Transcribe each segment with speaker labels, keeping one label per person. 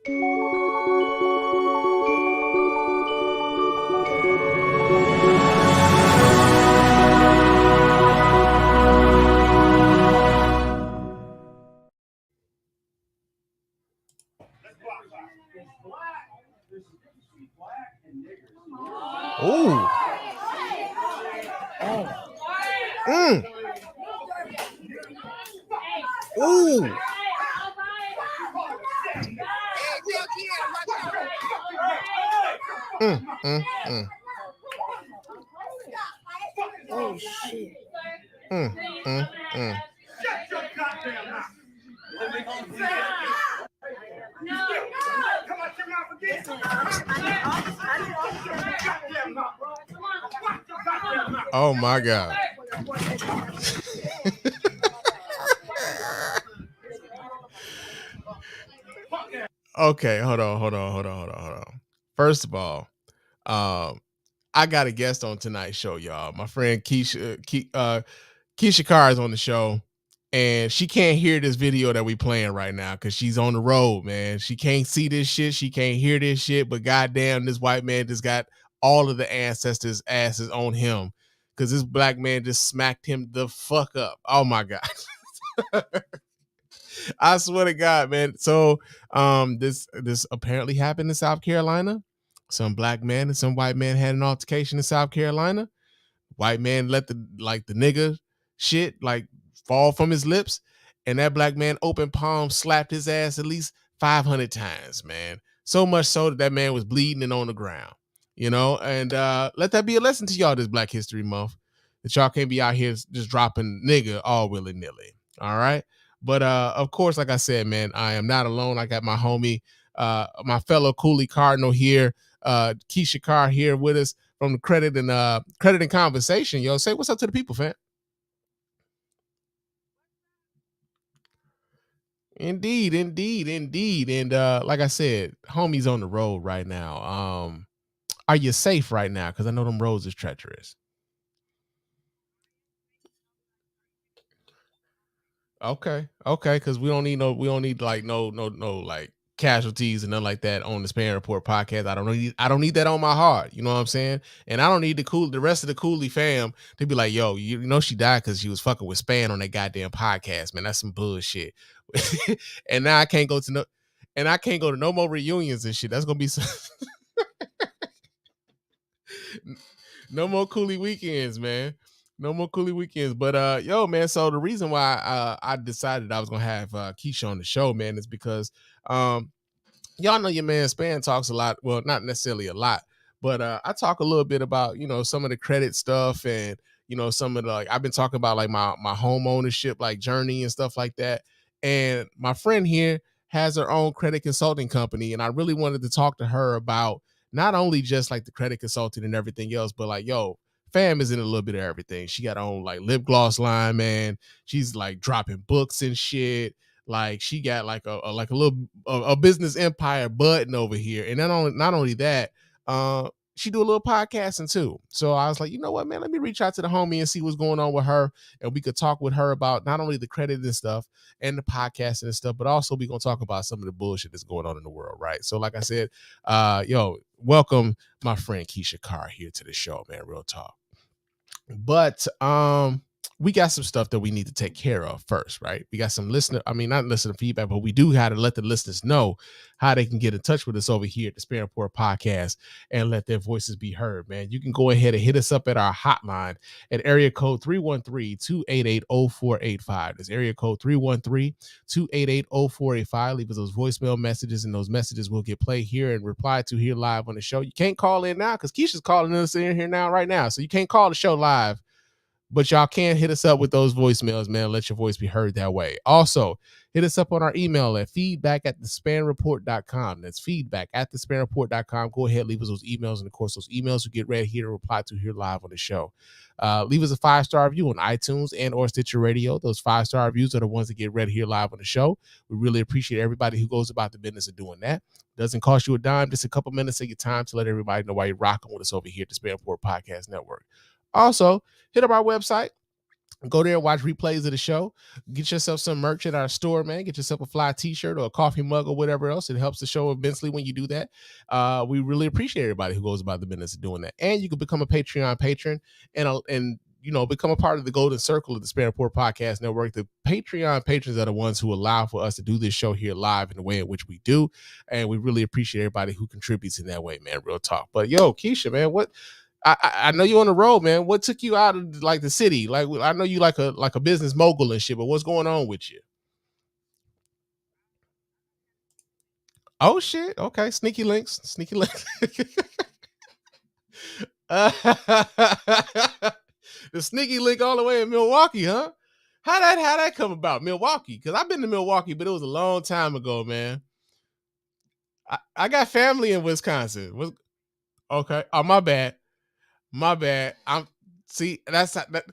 Speaker 1: Ooh. Ooh.
Speaker 2: Oh shit.
Speaker 1: Oh my God. Okay, hold on. First of all, I got a guest on tonight's show, y'all. My friend Jaqkeshia Carr is on the show, and she can't hear this video that we playing right now because she's on the road, man. She can't see this shit. She can't hear this shit. But goddamn, this white man just got all of the ancestors' asses on him because this black man just smacked him the fuck up. Oh my God. I swear to God, man. So this apparently happened in South Carolina. Some black man and some white man had an altercation in South Carolina. White man let the nigga shit fall from his lips, and that black man open palm slapped his ass at least 500 times, man. So much so that man was bleeding and on the ground, and let that be a lesson to y'all this Black History Month, that y'all can't be out here just dropping nigga all willy-nilly. All right. But of course, like I said, man, I am not alone. I got my homie, my fellow Coolie Cardinal here, Jaqkeshia Carr here with us from the Credit and Conversation. Yo, say what's up to the people, fam. Indeed. And like I said, homie's on the road right now. Are you safe right now? Because I know them roads is treacherous. Okay, because we don't need like casualties and nothing like that on the Spann Report podcast. I don't need that on my heart. You know what I'm saying? And I don't need the rest of the Cooley fam to be like, yo, you know she died because she was fucking with Spann on that goddamn podcast, man. That's some bullshit. And now I can't go to no more reunions and shit. That's gonna be some no more Cooley weekends, man. No more Cooley weekends. But yo, man, so the reason why I decided I was gonna have Keisha on the show, man, is because y'all know your man Spann talks a lot. Well, not necessarily a lot, but I talk a little bit about, some of the credit stuff, and some of the, I've been talking about like my home ownership like journey and stuff like that. And my friend here has her own credit consulting company, and I really wanted to talk to her about not only just like the credit consulting and everything else, but like, yo, fam is in a little bit of everything. She got her own like lip gloss line, man. She's like dropping books and shit. Like she got like a little business empire button over here. And not only that, she do a little podcasting too. So I was like, you know what, man, let me reach out to the homie and see what's going on with her. And we could talk with her about not only the credit and stuff and the podcasting and stuff, but also we gonna talk about some of the bullshit that's going on in the world, right? So like I said, yo, welcome my friend Jaqkeshia Carr here to the show, man. Real talk. But we got some stuff that we need to take care of first, right? We got some not listener feedback, but we do have to let the listeners know how they can get in touch with us over here at the Spann Report podcast and let their voices be heard, man. You can go ahead and hit us up at our hotline at area code 313-288-0485. That's area code 313-288-0485. Leave us those voicemail messages, and those messages will get played here and replied to here live on the show. You can't call in now because Keisha's calling us in here now right now. So you can't call the show live, but y'all can hit us up with those voicemails, man. Let your voice be heard that way. Also, hit us up on our email at feedback@thespannreport.com. That's feedback@thespannreport.com. Go ahead, leave us those emails, and of course, those emails will get read here and reply to here live on the show. Leave us a 5-star review on iTunes and or Stitcher Radio. Those 5-star reviews are the ones that get read here live on the show. We really appreciate everybody who goes about the business of doing that. Doesn't cost you a dime, just a couple minutes of your time to let everybody know why you're rocking with us over here at the Spann Report Podcast Network. Also, hit up our website, Go there and watch replays of the show. Get yourself some merch at our store, man. Get yourself a fly t-shirt or a coffee mug or whatever else. It helps the show immensely when you do that. We really appreciate everybody who goes about the business of doing that. And you can become a Patreon patron and become a part of the golden circle of the Spann Report Podcast Network. The Patreon patrons are the ones who allow for us to do this show here live in the way in which we do. And we really appreciate everybody who contributes in that way, man. Real talk. But yo, Keisha, man, what I know you're on the road, man. What took you out of like the city? Like I know you like a business mogul and shit, but what's going on with you? Oh shit. Okay. Sneaky links. Sneaky links. The sneaky link all the way in Milwaukee, huh? How that come about? Milwaukee? Because I've been to Milwaukee, but it was a long time ago, man. I got family in Wisconsin. Okay. Oh, my bad. My bad. I'm see that.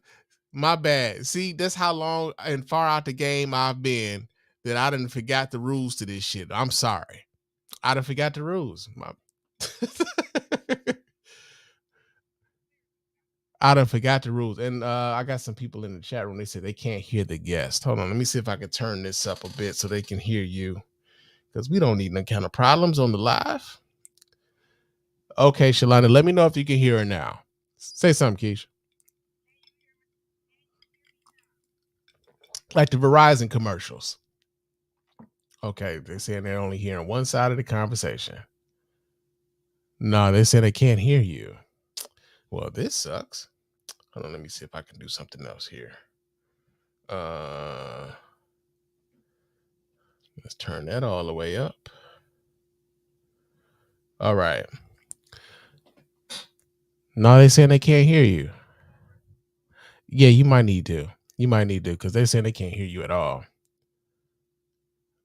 Speaker 1: My bad. See, that's how long and far out the game I've been that I done forgot the rules to this shit. I'm sorry. I done forgot the rules. I done forgot the rules. And I got some people in the chat room. They said they can't hear the guest. Hold on. Let me see if I can turn this up a bit so they can hear you. Because we don't need no kind of problems on the live. Okay, Shalana, let me know if you can hear her now. Say something, Keisha. Like the Verizon commercials. Okay, they're saying they're only hearing one side of the conversation. No, they said they can't hear you. Well, this sucks. Hold on, let me see if I can do something else here. Let's turn that all the way up. All right. No, they're saying they can't hear you. Yeah, you might need to. You might need to because they're saying they can't hear you at all.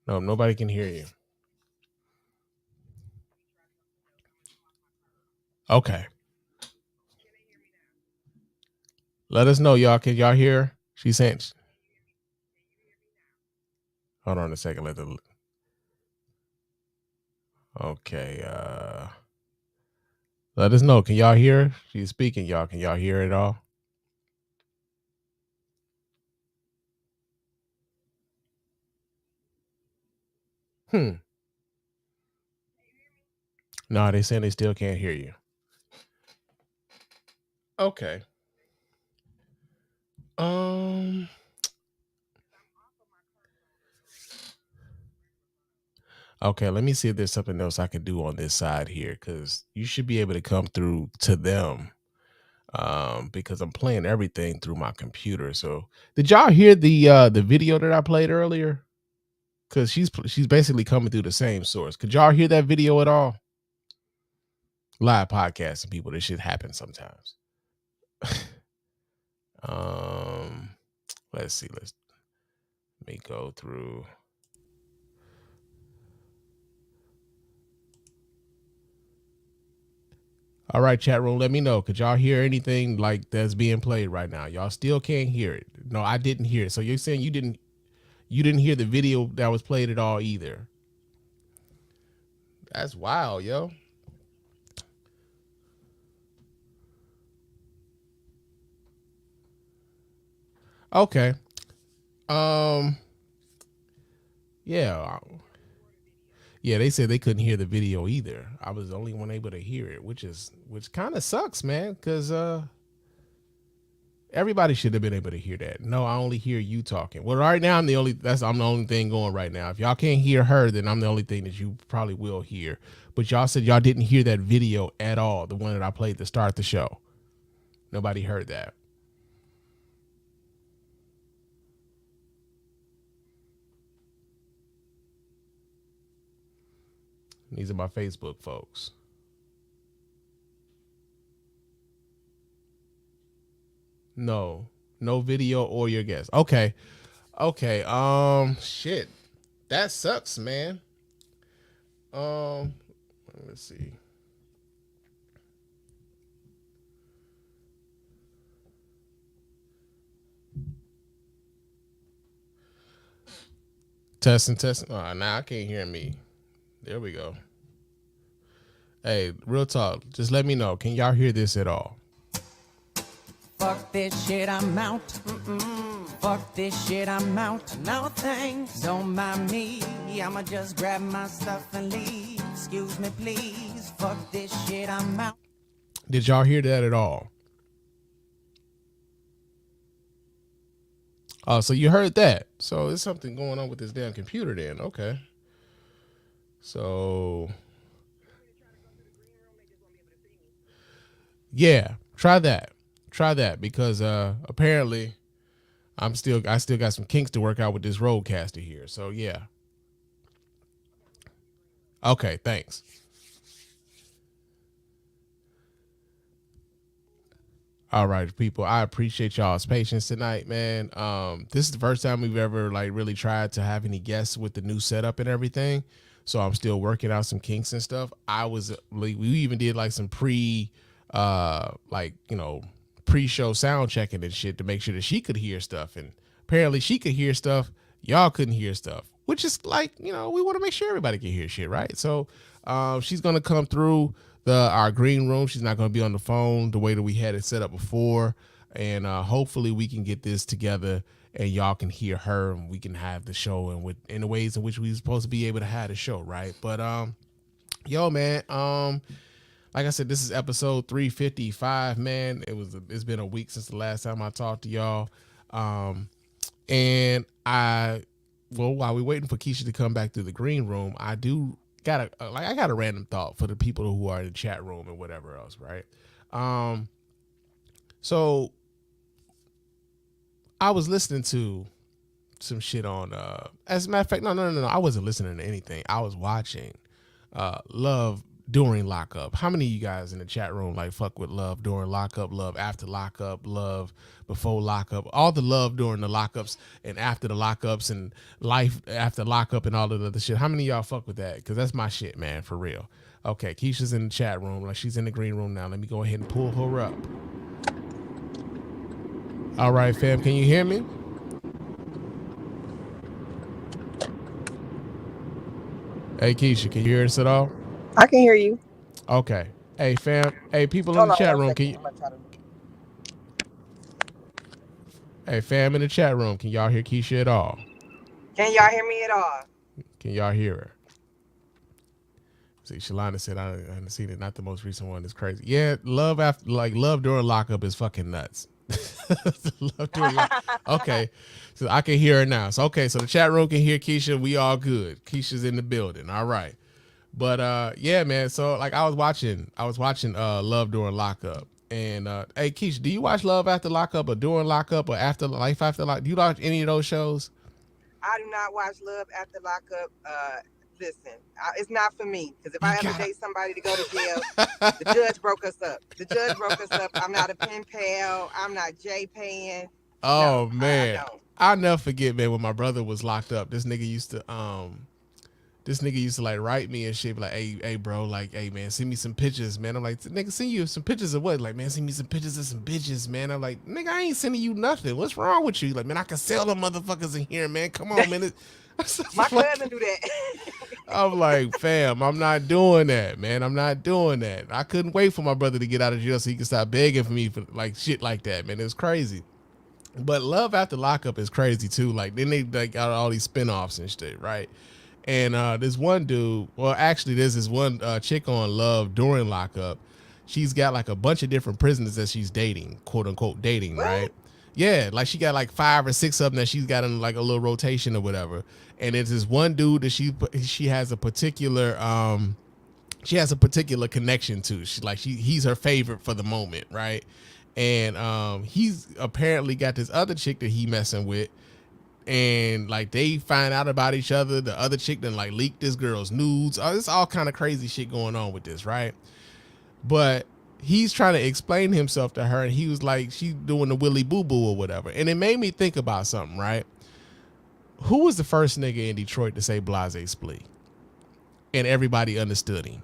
Speaker 1: No, nobody can hear you. Okay. Let us know, y'all. Can y'all hear? She's saying. Hold on a second. Okay. Let us know. Can y'all hear? She's speaking, y'all. Can y'all hear it all? No, they saying they still can't hear you. Okay. Okay, let me see if there's something else I can do on this side here because you should be able to come through to them because I'm playing everything through my computer. So did y'all hear the video that I played earlier? Because she's basically coming through the same source. Could y'all hear that video at all? Live podcasting people, this shit happens sometimes. Let's see. Let me go through. All right, chat room, let me know. Could y'all hear anything like that's being played right now? Y'all still can't hear it. No, I didn't hear it. So you're saying you didn't hear the video that was played at all either. That's wild, yo. Okay. Yeah. Yeah, they said they couldn't hear the video either. I was the only one able to hear it, which kind of sucks, man, because everybody should have been able to hear that. No, I only hear you talking. Well, right now I'm the only thing going right now. If y'all can't hear her, then I'm the only thing that you probably will hear. But y'all said y'all didn't hear that video at all, the one that I played to start the show. Nobody heard that. These are my Facebook folks. No video or your guest. Okay. Shit. That sucks, man. Let's see. Testing. Oh, now I can't hear me. There we go. Hey, real talk. Just let me know. Can y'all hear this at all?
Speaker 2: Fuck this shit, I'm out. Fuck this shit, I'm out. No thanks, don't mind me. I'ma just grab my stuff and leave. Excuse me, please. Fuck this shit, I'm out.
Speaker 1: Did y'all hear that at all? Oh, so you heard that. So there's something going on with this damn computer then. Okay. So yeah, try that. Try that because apparently I still got some kinks to work out with this roadcaster here. So yeah. Okay, thanks. All right, people. I appreciate y'all's patience tonight, man. This is the first time we've ever like really tried to have any guests with the new setup and everything. So I'm still working out some kinks and stuff. We even did like some pre-show sound checking and shit to make sure that she could hear stuff. And apparently she could hear stuff. Y'all couldn't hear stuff, which is like, we want to make sure everybody can hear shit, right? So she's gonna come through our green room. She's not going to be on the phone the way that we had it set up before. And hopefully we can get this together and y'all can hear her and we can have the show and in the ways in which we were supposed to be able to have the show, right? But yo, man, like I said, this is episode 355, man. It's been a week since the last time I talked to y'all. And while we're waiting for Keisha to come back through the green room, I got a random thought for the people who are in the chat room and whatever else, right? So I was listening to some shit on as a matter of fact, no, I wasn't listening to anything. I was watching Love during lockup. How many of you guys in the chat room like fuck with Love during lockup, Love after lockup, Love before lockup, all the Love during the lockups and after the lockups and life after lockup and all of the other shit? How many of y'all fuck with that? Because that's my shit, man, for real. Okay, Keisha's in the chat room. Like, she's in the green room now. Let me go ahead and pull her up. All right, fam, can you hear me? Hey, Keisha, can you hear us at all?
Speaker 3: I can hear you.
Speaker 1: Okay. Hey, fam. Hey, people in the chat room, can you... Hey, fam in the chat room, can y'all hear Keisha at all?
Speaker 3: Can y'all hear me at all?
Speaker 1: Can y'all hear her? See, Shalana said, I haven't seen it. Not the most recent one. It's crazy. Yeah, Love during lockup is fucking nuts. Okay, so I can hear her now. So okay, so the chat room can hear Keisha. We all good. Keisha's in the building. All right. But yeah, man. So like I was watching Love during lockup. And hey, Keisha, do you watch Love after lockup or during lockup or after life after lockup? Do you watch any of those shows?
Speaker 3: I do not watch Love after lockup. Listen, it's not for me, because if I ever date somebody to go to jail, the judge broke us up. I'm not a pen pal. I'm not J paying.
Speaker 1: Oh, no, man. I'll never forget, man, when my brother was locked up. This nigga used to like write me and shit, like, hey, bro, like, hey, man, send me some pictures, man. I'm like, nigga, send you some pictures of what? Like, man, send me some pictures of some bitches, man. I'm like, nigga, I ain't sending you nothing. What's wrong with you? Like, man, I can sell them motherfuckers in here, man. Come on, man.
Speaker 3: My cousin do that.
Speaker 1: I'm like, fam, I'm not doing that, man. I'm not doing that. I couldn't wait for my brother to get out of jail so he could stop begging for me for like shit like that, man. It was crazy. But Love after lockup is crazy too. Like, then they like got all these spinoffs and shit, right? And this one dude, well, actually, there's this one chick on Love during lockup. She's got like a bunch of different prisoners that she's dating, quote unquote dating, what? Right? Yeah, like she got like 5 or 6 of them that she's got in like a little rotation or whatever. And it's this one dude that she has a particular connection to. He's her favorite for the moment, right? And he's apparently got this other chick that he messing with. And like they find out about each other. The other chick then like leaked this girl's nudes. It's all kind of crazy shit going on with this, right? But he's trying to explain himself to her, and he was like, she's doing the Willy Boo Boo or whatever. And it made me think about something, right? Who was the first nigga in Detroit to say Blase Splee? And everybody understood him.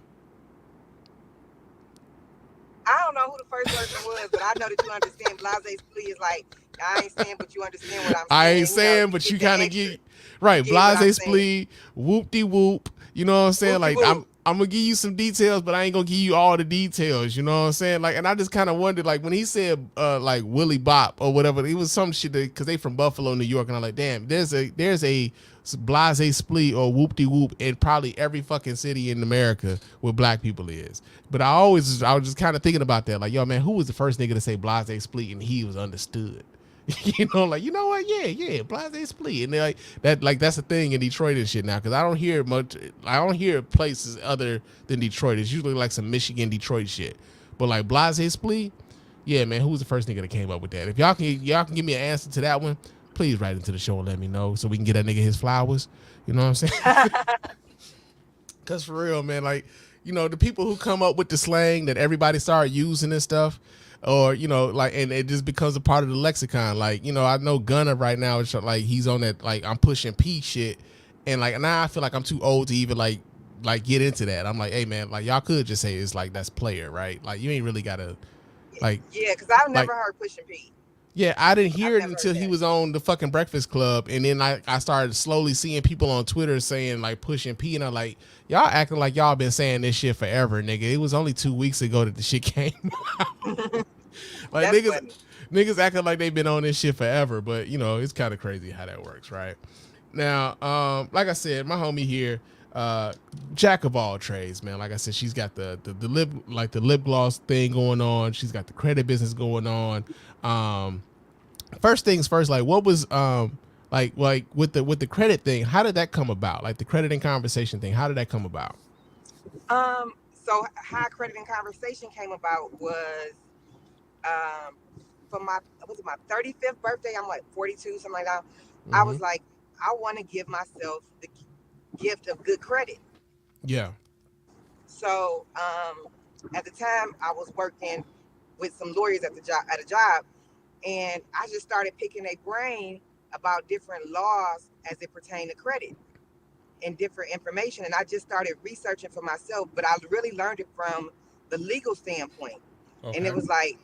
Speaker 3: I don't know who the first person was, but I know that you understand Blase Splee is like, I ain't saying, but you understand what I'm saying.
Speaker 1: I ain't saying, but you kind of get right. Blase Splee, whoop de whoop. You know what I'm saying? Like, I'm gonna give you some details, but I ain't gonna give you all the details. You know what I'm saying? Like, and I just kind of wondered, like, when he said, like Willie Bop or whatever, it was some shit because they from Buffalo, New York, and I'm like, damn, there's a blase split or whoop de whoop in probably every fucking city in America where black people is. But I was just kind of thinking about that, like, yo, man, who was the first nigga to say blase split and he was understood? You know, like, you know what? Yeah, blase split, and they're like that. Like, that's a thing in Detroit and shit now, because I don't hear much. I don't hear places other than Detroit. It's usually like some Michigan, Detroit shit. But like blase split, yeah, man, who was the first nigga that came up with that? If y'all can give me an answer to that one, please write into the show and let me know so we can get that nigga his flowers. You know what I'm saying? Cause for real, man, like, you know, the people who come up with the slang that everybody started using and stuff, or, you know, like, and it just becomes a part of the lexicon. Like, you know, I know Gunna right now is like, he's on that, like, I'm pushing P shit, and like now I feel like I'm too old to even like get into that. I'm like, hey man, like, y'all could just say it's like that's player, right? Like, you ain't really gotta like
Speaker 3: Yeah, because I've
Speaker 1: like
Speaker 3: never heard Pushing P.
Speaker 1: yeah, I didn't
Speaker 3: I've
Speaker 1: hear it
Speaker 3: never heard
Speaker 1: until he
Speaker 3: that.
Speaker 1: was on the fucking Breakfast Club, and then I started slowly seeing people on Twitter saying like pushing P, and I'm like, y'all acting like y'all been saying this shit forever, nigga. It was only 2 weeks ago that the shit came out. Like,
Speaker 3: That's funny.
Speaker 1: niggas acting like they've been on this shit forever, but you know, it's kind of crazy how that works, right? Now, like I said, my homie here, jack of all trades, man. Like I said, she's got the lip gloss thing going on. She's got the credit business going on. First things first, like, what was like with the credit thing, how did that come about? Like the credit and conversation thing, how did that come about?
Speaker 3: So how credit and conversation came about was um for my, was it my 35th birthday? I'm like 42, something like that. I
Speaker 1: Mm-hmm.
Speaker 3: was like, I want to give myself the gift of good credit.
Speaker 1: Yeah.
Speaker 3: So at the time I was working with some lawyers at a job, and I just started picking their brain about different laws as it pertained to credit and different information. And I just started researching for myself, but I really learned it from the legal standpoint. And
Speaker 1: Okay.
Speaker 3: it was like,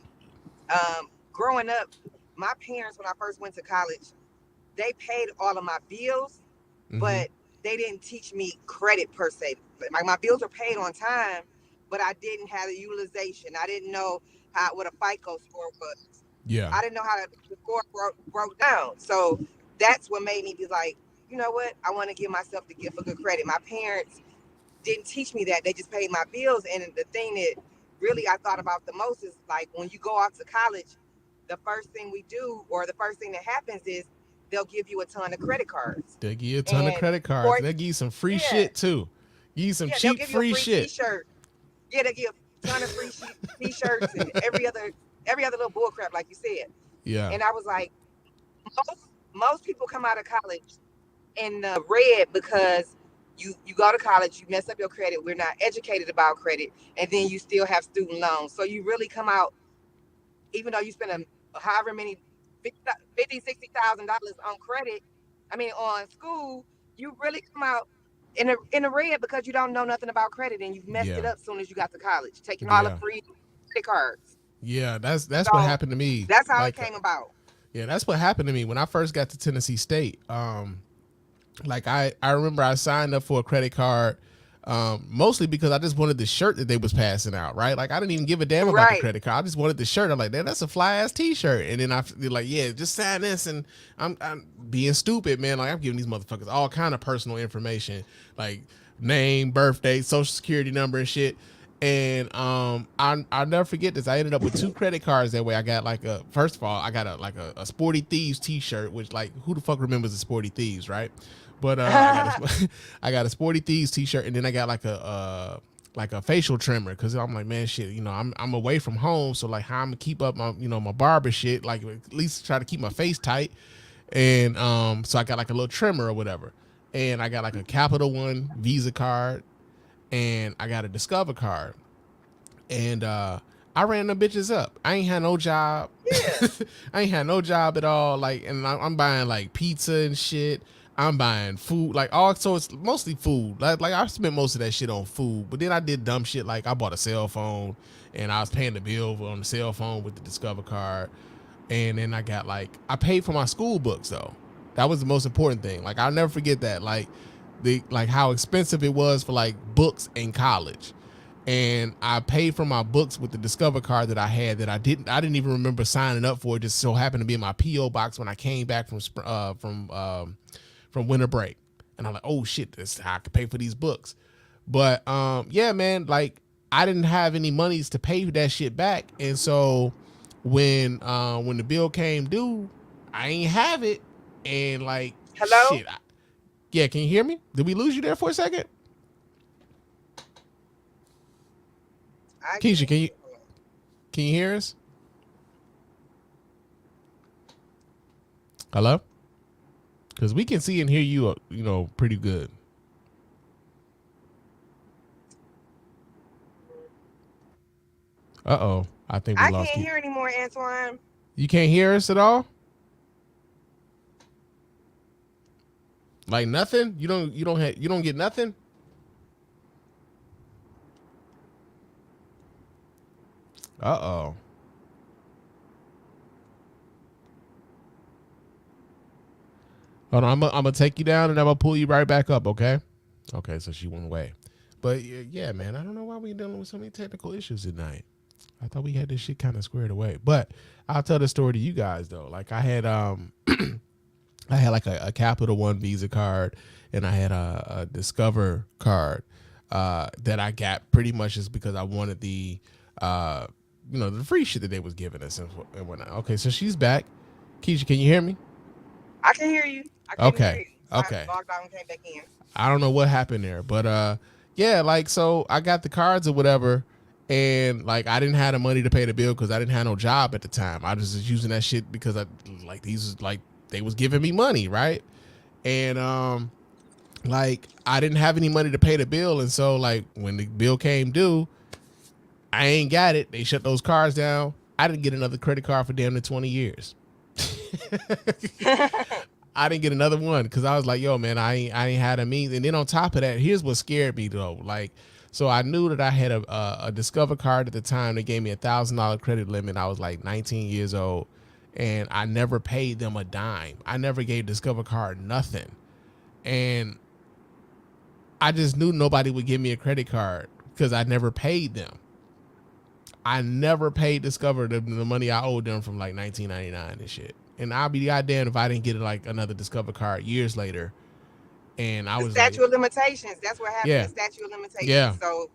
Speaker 3: growing up, my parents, when I first went to college, they paid all of my bills,
Speaker 1: Mm-hmm.
Speaker 3: but they didn't teach me credit per se. Like, my bills were paid on time, but I didn't have the utilization. I didn't know what a FICO score was.
Speaker 1: Yeah.
Speaker 3: I didn't know how the score broke down. So that's what made me be like, you know what? I want to give myself the gift of good credit. My parents didn't teach me that. They just paid my bills. And the thing that really I thought about the most is, like, when you go off to college, the first thing we do, or the first thing that happens, is they'll give you a ton of credit cards.
Speaker 1: They give you a ton of
Speaker 3: And
Speaker 1: credit cards,
Speaker 3: for
Speaker 1: and they give you some free
Speaker 3: yeah,
Speaker 1: shit too. Give you some
Speaker 3: yeah, they'll
Speaker 1: cheap
Speaker 3: give you a
Speaker 1: free
Speaker 3: free
Speaker 1: shit.
Speaker 3: T-shirt. Yeah, they give a ton of free T-shirts and every other little bull crap, like you said.
Speaker 1: Yeah.
Speaker 3: And I was like, most people come out of college in the red because you go to college, you mess up your credit. We're not educated about credit, and then you still have student loans. So you really come out, even though you spend however many $50,000, $60,000 on credit. I mean, on school, you really come out in the red because you don't know nothing about credit, and you've messed it
Speaker 1: Yeah.
Speaker 3: up as soon as you got to college, taking all the
Speaker 1: Yeah.
Speaker 3: free credit cards.
Speaker 1: Yeah. That's what
Speaker 3: So
Speaker 1: happened to me.
Speaker 3: that's how it
Speaker 1: Like,
Speaker 3: came about.
Speaker 1: yeah, that's what happened to me when I first got to Tennessee State. Like I remember I signed up for a credit card, mostly because I just wanted the shirt that they was passing out, right? Like, I didn't even give a damn about the
Speaker 3: Right.
Speaker 1: credit card. I just wanted the shirt. I'm like, man, that's a fly ass T-shirt. And then they're like, yeah, just sign this. And I'm being stupid, man. Like, I'm giving these motherfuckers all kind of personal information, like name, birthday, social security number, and shit. And I'll never forget this. I ended up with 2 credit cards that way. I got like first of all, I got a Sporty Thieves T-shirt, which, like, who the fuck remembers the Sporty Thieves, right? But I got a Sporty Thieves T-shirt, and then I got like a facial trimmer, because I'm like, man, shit, you know, I'm away from home, so like, how I'm gonna keep up my, you know, my barber shit, like at least try to keep my face tight, and so I got like a little trimmer or whatever, and I got like a Capital One Visa card, and I got a Discover card, and I ran them bitches up. I ain't had no job.
Speaker 3: Yeah.
Speaker 1: I ain't had no job at all. Like, and I'm buying like pizza and shit. I'm buying food, like, all, so it's mostly food. Like I spent most of that shit on food, but then I did dumb shit, like I bought a cell phone, and I was paying the bill on the cell phone with the Discover card, and then I got, like, I paid for my school books though. That was the most important thing. Like, I'll never forget that. Like, the like how expensive it was for like books in college. And I paid for my books with the Discover card that I had that I didn't even remember signing up for. It just so happened to be in my PO box when I came back from winter break. And I'm like, oh shit, this how I could pay for these books. But yeah, man, like I didn't have any monies to pay that shit back. And so when the bill came due, I ain't have it. And like
Speaker 3: Hello?
Speaker 1: yeah, can you hear me? Did we lose you there for a second?
Speaker 3: I
Speaker 1: Keisha,
Speaker 3: can't.
Speaker 1: can you hear us? Hello? Because we can see and hear you, pretty good. Uh-oh. I think we
Speaker 3: I
Speaker 1: lost
Speaker 3: can't
Speaker 1: you.
Speaker 3: hear anymore, Antoine.
Speaker 1: You can't hear us at all? Like nothing? You don't get nothing? Uh-oh. Hold on, I'm gonna take you down and I'm gonna pull you right back up, okay? Okay, so she went away. But yeah, man, I don't know why we dealing with so many technical issues tonight. I thought we had this shit kind of squared away. But I'll tell the story to you guys though. Like I had I had like a Capital One Visa card and I had a Discover card that I got pretty much just because I wanted the the free shit that they was giving us and whatnot. Okay, so she's back. Keisha, can you hear me?
Speaker 3: I can hear you. I couldn't hear
Speaker 1: Okay.
Speaker 3: you. So
Speaker 1: Okay.
Speaker 3: I logged out and came back in.
Speaker 1: I don't know what happened there, but yeah, like so I got the cards or whatever, and like I didn't have the money to pay the bill because I didn't have no job at the time. I was just using that shit because I like these like they was giving me money, right? And like I didn't have any money to pay the bill, and so like when the bill came due, I ain't got it. They shut those cards down. I didn't get another credit card for damn near 20 years. I didn't get another one because I was like, yo, man, I ain't had a means. And then on top of that, here's what scared me though. Like, so I knew that I had a Discover card at the time. They gave me $1,000 credit limit. I was like 19 years old, and I never paid them a dime. I never gave Discover card nothing, and I just knew nobody would give me a credit card because I never paid them. I never paid Discover the money I owed them from like 1999 and shit. And I'll be goddamn if I didn't get like another Discover card years later. And I
Speaker 3: The
Speaker 1: was like,
Speaker 3: statute of limitations. That's what happened.
Speaker 1: yeah,
Speaker 3: The statute of limitations.
Speaker 1: yeah,
Speaker 3: So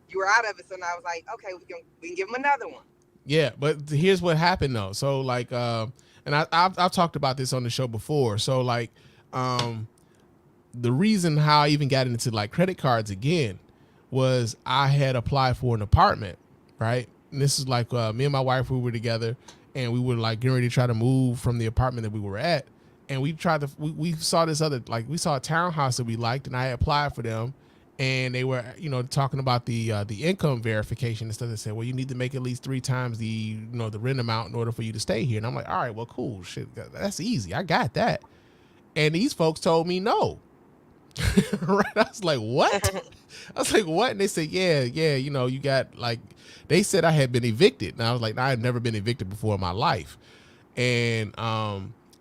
Speaker 3: you were out of it. So now I was like, okay, we can give them another one.
Speaker 1: yeah. But here's what happened though. So like, and I've talked about this on the show before. So like, the reason how I even got into like credit cards again was I had applied for an apartment, right? And this is like me and my wife, we were together and we were like getting ready to try to move from the apartment that we were at. And we tried to, we saw this other, like we saw a townhouse that we liked and I applied for them. And they were, talking about the income verification and stuff. They said, well, you need to make at least 3 times the, the rent amount in order for you to stay here. And I'm like, all right, well, cool. Shit, that's easy. I got that. And these folks told me no. Right? I was like, what? I was like, what? And they said, yeah, you got like, they said I had been evicted. And I was like, I had never been evicted before in my life. And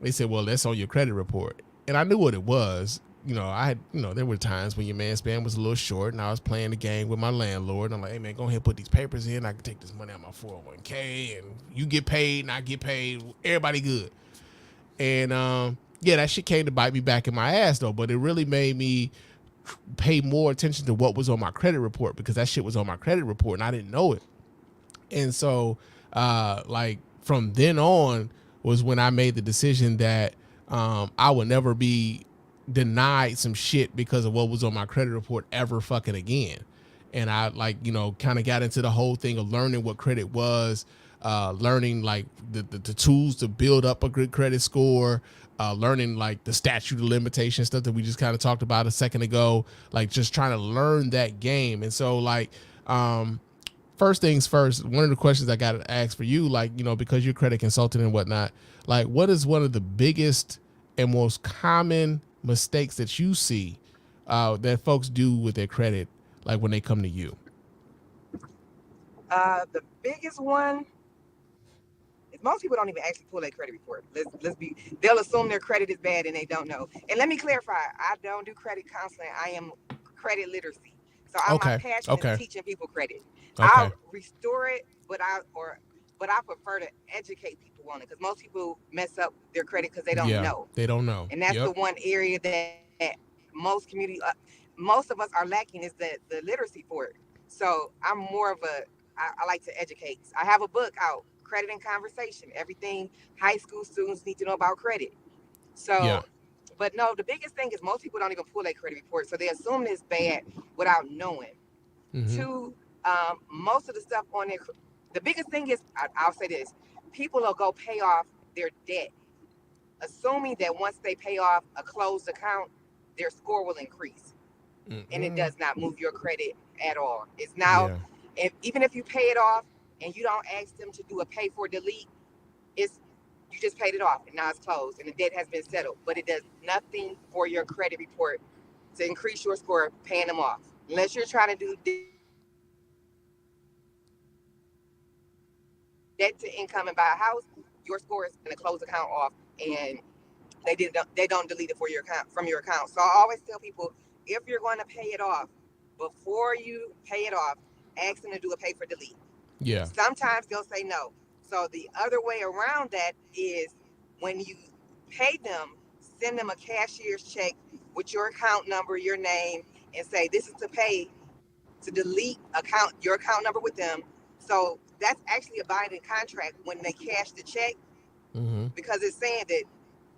Speaker 1: they said, well, that's on your credit report. And I knew what it was. I had, there were times when your man Spann was a little short and I was playing the game with my landlord. And I'm like, hey man, go ahead and put these papers in. I can take this money out of my 401k and you get paid and I get paid. Everybody good. And yeah, that shit came to bite me back in my ass though, but it really made me pay more attention to what was on my credit report because that shit was on my credit report and I didn't know it. And so like from then on was when I made the decision that I would never be denied some shit because of what was on my credit report ever fucking again. And I like, kind of got into the whole thing of learning what credit was, learning like the tools to build up a good credit score, learning like the statute of limitation stuff that we just kind of talked about a second ago, like just trying to learn that game. And so like, first things first, one of the questions I got to ask for you, like, because you're a credit consultant and whatnot, like what is one of the biggest and most common mistakes that you see that folks do with their credit, like when they come to you?
Speaker 3: The biggest one is most people don't even actually pull their credit report. Let's be. They'll assume their credit is bad and they don't know. And let me clarify, I don't do credit counseling. I am credit literacy. So my
Speaker 1: Okay.
Speaker 3: passion is
Speaker 1: Okay.
Speaker 3: teaching people credit. I'll
Speaker 1: Okay.
Speaker 3: restore it, but I prefer to educate people on it because most people mess up their credit because they don't
Speaker 1: Yeah.
Speaker 3: know,
Speaker 1: They don't know.
Speaker 3: and that's the
Speaker 1: Yep.
Speaker 3: one area that most of us are lacking is the literacy for it. So I'm more of I like to educate. I have a book out, Credit and Conversation, everything high school students need to know about credit.
Speaker 1: Yeah.
Speaker 3: So, but no, the biggest thing is most people don't even pull their credit report, so they assume it's bad without knowing.
Speaker 1: Mm-hmm.
Speaker 3: Two, most of the stuff on there, the biggest thing is I'll say this: people will go pay off their debt, assuming that once they pay off a closed account, their score will increase, and it
Speaker 1: Mm-mm.
Speaker 3: does not move your credit at all. It's now,
Speaker 1: Yeah.
Speaker 3: even if you pay it off and you don't ask them to do a pay for delete, it's you just paid it off and now it's closed and the debt has been settled. But it does nothing for your credit report to increase your score paying them off. Unless you're trying to do debt to income and buy a house, your score is going to close the account off and they they don't delete it for your account from your account. So I always tell people if you're going to pay it off, before you pay it off, ask them to do a pay for delete.
Speaker 1: Yeah.
Speaker 3: Sometimes they'll say no. So the other way around that is when you pay them, send them a cashier's check with your account number, your name, and say this is to pay to delete your account number with them. So that's actually a binding contract when they cash the check
Speaker 1: Mm-hmm.
Speaker 3: because it's saying that,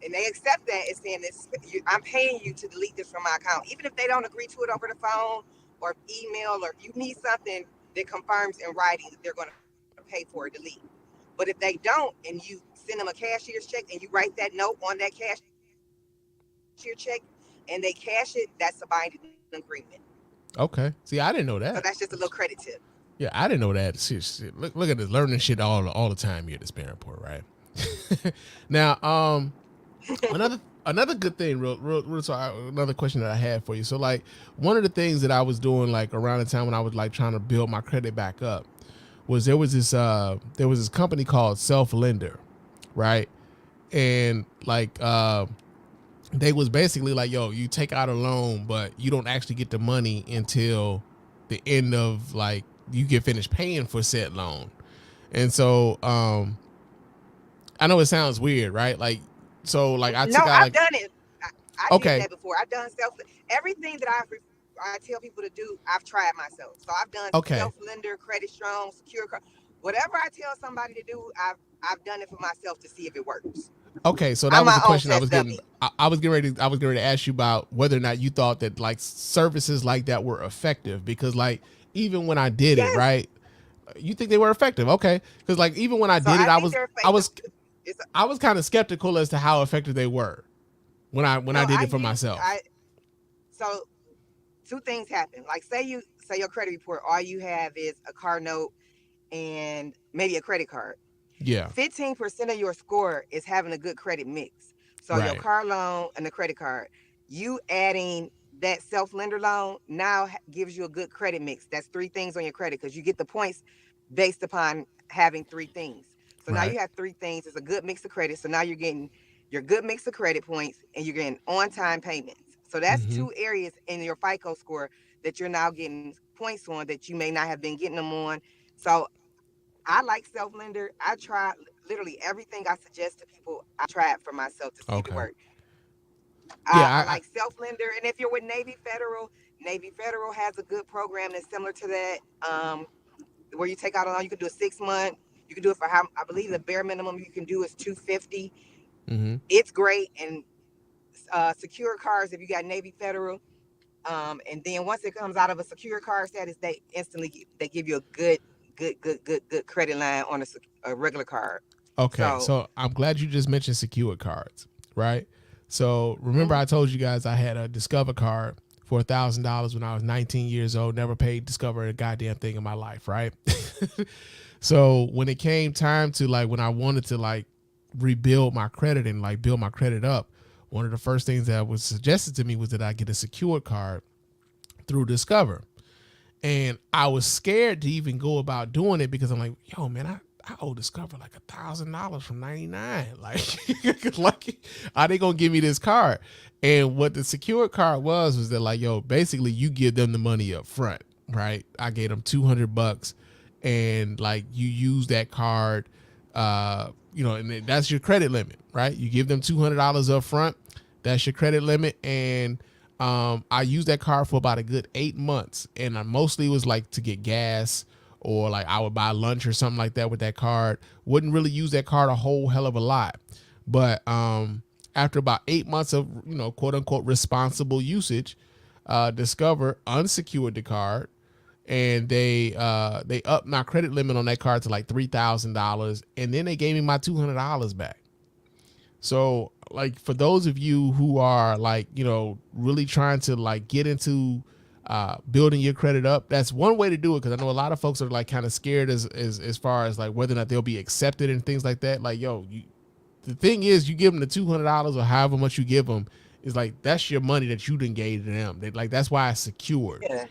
Speaker 3: and they accept that. It's saying this: I'm paying you to delete this from my account, even if they don't agree to it over the phone or email, or if you need something that confirms in writing that they're going to pay for a delete. But if they don't, and you send them a cashier's check and you write that note on that cashier's check, and they cash it, that's a binding agreement.
Speaker 1: Okay. See, I didn't
Speaker 3: So
Speaker 1: know
Speaker 3: that's
Speaker 1: that.
Speaker 3: just a little credit tip.
Speaker 1: Yeah, I didn't know that. Seriously, look at this, learning shit all the time here at the Spann Report, right? Now, another good thing, real sorry, another question that I had for you. So, like, one of the things that I was doing, like, around the time when I was like trying to build my credit back up, was there was this company called Self Lender, right? And like they was basically like, yo, you take out a loan, but you don't actually get the money until the end of like you get finished paying for said loan. And so I know it sounds weird, right? Like so like I
Speaker 3: No,
Speaker 1: took out
Speaker 3: I've
Speaker 1: like
Speaker 3: done it. I did
Speaker 1: okay,
Speaker 3: that before. I've done everything that I tell people to do. I've tried myself. So I've done
Speaker 1: okay,
Speaker 3: self lender, credit strong, secure card. Whatever I tell somebody to do, I've done it for myself to see if it works.
Speaker 1: okay. So that
Speaker 3: I'm
Speaker 1: was
Speaker 3: my
Speaker 1: the
Speaker 3: own
Speaker 1: question I was
Speaker 3: test
Speaker 1: getting.
Speaker 3: dummy.
Speaker 1: I was getting ready to ask you about whether or not you thought that like services like that were effective because like even when I did it,
Speaker 3: Yes.
Speaker 1: right? You think they were effective? Okay, because like even when I
Speaker 3: So
Speaker 1: did it,
Speaker 3: I think they're
Speaker 1: I
Speaker 3: effective.
Speaker 1: was
Speaker 3: It's
Speaker 1: I was kind of skeptical as to how effective they were when I
Speaker 3: no,
Speaker 1: did it for myself.
Speaker 3: I so two things happen. Like say your credit report, all you have is a car note and maybe a credit card.
Speaker 1: Yeah.
Speaker 3: 15% of your score is having a good credit mix. So your
Speaker 1: Right.
Speaker 3: car loan and the credit card, you adding that self lender loan now gives you a good credit mix. That's three things on your credit because you get the points based upon having three things. So now
Speaker 1: Right.
Speaker 3: you have three things. It's a good mix of credit. So now you're getting your good mix of credit points and you're getting on time payments. So that's
Speaker 1: Mm-hmm.
Speaker 3: two areas in your FICO score that you're now getting points on that you may not have been getting them on. So I like self lender. I try literally everything I suggest to people. I try it for myself to see if it
Speaker 1: Okay.
Speaker 3: works.
Speaker 1: Yeah.
Speaker 3: I like self lender, and if you're with Navy Federal has a good program that's similar to that, where you take out a loan. You can do a 6 month. You can do it for how I believe the bare minimum you can do is 250.
Speaker 1: Mm-hmm.
Speaker 3: It's great, and secure cars if you got Navy Federal. And then once it comes out of a secure car status, they instantly they give you a good credit line on a regular card.
Speaker 1: Okay.
Speaker 3: So,
Speaker 1: So I'm glad you just mentioned secured cards. Right. So remember
Speaker 3: mhm.
Speaker 1: I told you guys I had a Discover card for $1,000 when I was 19 years old. Never paid Discover a goddamn thing in my life. Right. So when it came time to like when I wanted to like rebuild my credit and like build my credit up, one of the first things that was suggested to me was that I get a secured card through Discover. And I was scared to even go about doing it because I'm like, yo, man, I owe Discover like $1,000 from '99. Like, are they gonna give me this card? And what the secured card was that like, yo, basically you give them the money up front, right? I gave them $200, and like you use that card, and that's your credit limit, right? You give them $200 up front. That's your credit limit, and I used that card for about a good 8 months, and I mostly was like to get gas, or like I would buy lunch or something like that with that card. Wouldn't really use that card a whole hell of a lot, but after about 8 months of quote unquote responsible usage, Discover unsecured the card, and they upped my credit limit on that card to like $3,000, and then they gave me my $200 back. So like for those of you who are like, really trying to like get into building your credit up, that's one way to do it. Cause I know a lot of folks are like kind of scared as far as like whether or not they'll be accepted and things like that. Like, the thing is you give them the $200 or however much you give them is like, that's your money that you done gave to them. Like, that's why it's secured.
Speaker 3: Yeah.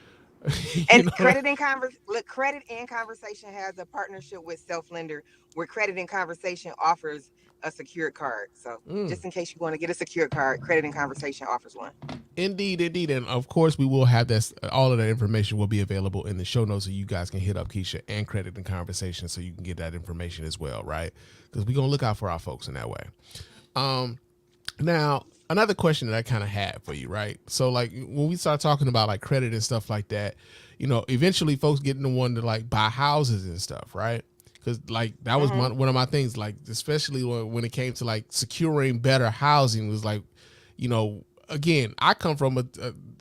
Speaker 1: You
Speaker 3: And
Speaker 1: know?
Speaker 3: Credit and Conversation has a partnership with Self Lender, where Credit and Conversation offers a secured card. So just in case you want to get a secured card, Credit and Conversation offers one.
Speaker 1: Indeed. And of course we will have this, all of that information will be available in the show notes, so you guys can hit up Keisha and Credit and Conversation so you can get that information as well, right? Because we're going to look out for our folks in that way. Now, another question that I kind of had for you, right? So like when we start talking about like credit and stuff like that, eventually folks getting the one to like buy houses and stuff, right? Because like that was one of my things, like especially when it came to like securing better housing, was like, again, I come from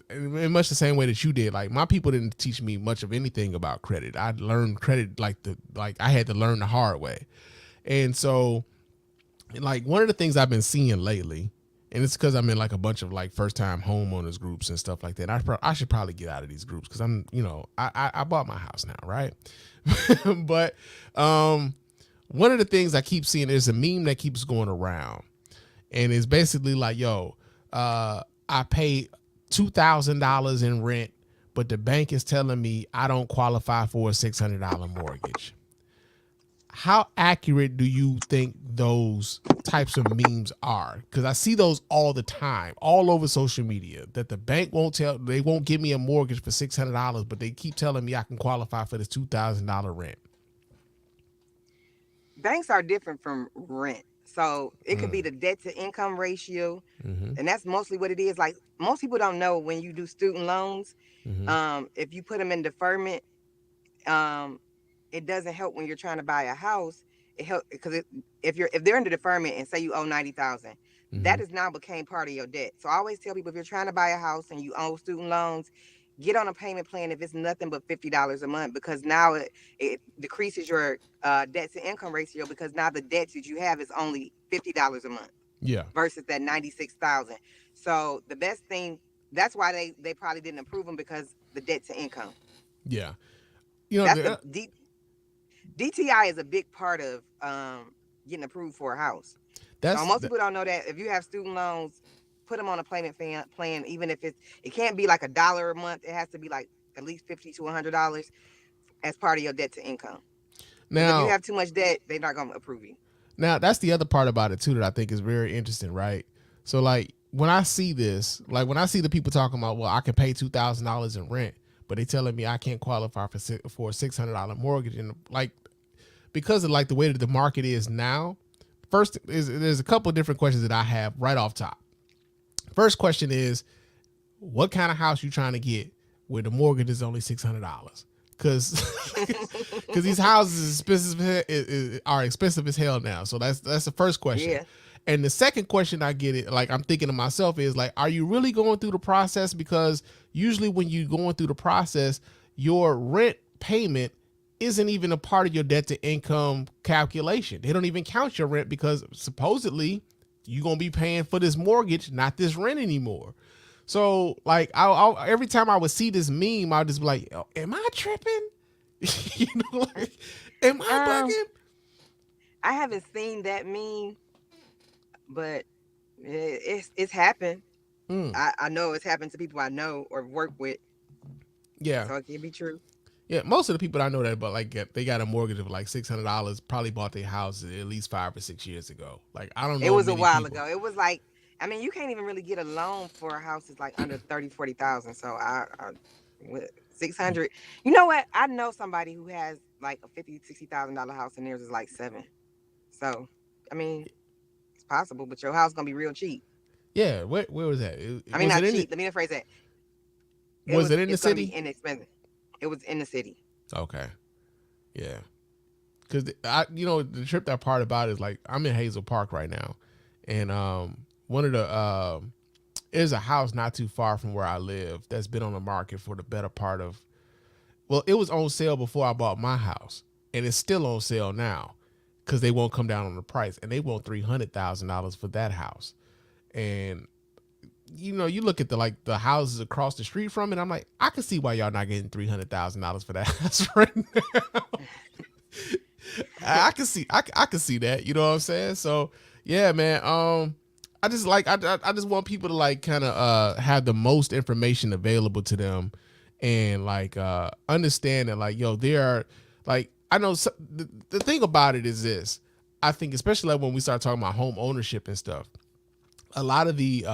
Speaker 1: in much the same way that you did. Like my people didn't teach me much of anything about credit. I learned credit like I had to learn the hard way. And so like one of the things I've been seeing lately, and it's because I'm in like a bunch of like first time homeowners groups and stuff like that. I should probably get out of these groups because I'm, I bought my house now, right? But one of the things I keep seeing is a meme that keeps going around, and it's basically like, yo, I pay $2,000 in rent, but the bank is telling me I don't qualify for a $600 mortgage. How accurate do you think those types of memes are? Because I see those all the time, all over social media, that the bank they won't give me a mortgage for $600, but they keep telling me I can qualify for this $2,000 rent.
Speaker 3: Banks are different from rent. So it could be the debt to income ratio.
Speaker 1: Mm-hmm.
Speaker 3: And that's mostly what it is. Like most people don't know, when you do student loans, if you put them in deferment, it doesn't help when you're trying to buy a house. It helps because if they're in the deferment and say you owe 90,000, that has now became part of your debt. So I always tell people, if you're trying to buy a house and you owe student loans, get on a payment plan if it's nothing but $50 a month, because now it decreases your debt to income ratio, because now the debt that you have is only $50 a month.
Speaker 1: Yeah.
Speaker 3: Versus that 96,000. So the best thing, that's why they probably didn't approve them, because the debt to income.
Speaker 1: Yeah.
Speaker 3: That's DTI is a big part of getting approved for a house. So most people don't know that if you have student loans, put them on a payment plan, even if it can't be like $1 a month. It has to be like at least $50 to $100 as part of your debt to income. Now, if you have too much debt, they're not going to approve you.
Speaker 1: Now, that's the other part about it too that I think is very interesting, right? So like when I see this, like when I see the people talking about, well, I can pay $2,000 in rent, but they telling me I can't qualify for a $600 mortgage, and like because of like the way that the market is now, first there's a couple of different questions that I have right off top. First question is, what kind of house you trying to get where the mortgage is only $600? Because these houses are expensive as hell now. So that's the first question. Yeah. And the second question I get it, like I'm thinking to myself, is like, are you really going through the process? Because usually when you're going through the process, your rent payment isn't even a part of your debt to income calculation. They don't even count your rent, because supposedly you're going to be paying for this mortgage, not this rent anymore. So like I every time I would see this meme, I'd just be like, oh, am I tripping? Like, am I bugging?
Speaker 3: I haven't seen that meme, but it's happened. I know it's happened to people I know or work with.
Speaker 1: Yeah.
Speaker 3: So it can be true.
Speaker 1: Yeah, most of the people I know that, but like they got a mortgage of like $600, probably bought their house at least 5 or 6 years ago. Like I don't
Speaker 3: It
Speaker 1: know
Speaker 3: was a
Speaker 1: many
Speaker 3: while
Speaker 1: people.
Speaker 3: ago. It was like, I mean, you can't even really get a loan for a house that's like under 30, 40,000. So with 600, you know what? I know somebody who has like a 50, $60,000 house and theirs is like seven. So, I mean, it's possible, but your house gonna be real cheap.
Speaker 1: Yeah, where was that?
Speaker 3: I mean,
Speaker 1: Was it
Speaker 3: not
Speaker 1: in the,
Speaker 3: cheap. Let me rephrase that.
Speaker 1: was it in the
Speaker 3: It's gonna be
Speaker 1: city?
Speaker 3: inexpensive. It was in the city.
Speaker 1: Okay, yeah. Because the trip that part about is like I'm in Hazel Park right now, and one of the there's a house not too far from where I live that's been on the market for the better part of, well, it was on sale before I bought my house, and it's still on sale now because they won't come down on the price, and they want $300,000 for that house. And you look at the houses across the street from it, I'm like, I can see why y'all not getting $300,000 for that house right now. I can see that, you know what I'm saying? So yeah, man. I just want people to like kind of have the most information available to them, and like understand that like there are like I know the thing about it is this. I think especially like when we start talking about home ownership and stuff, a lot of the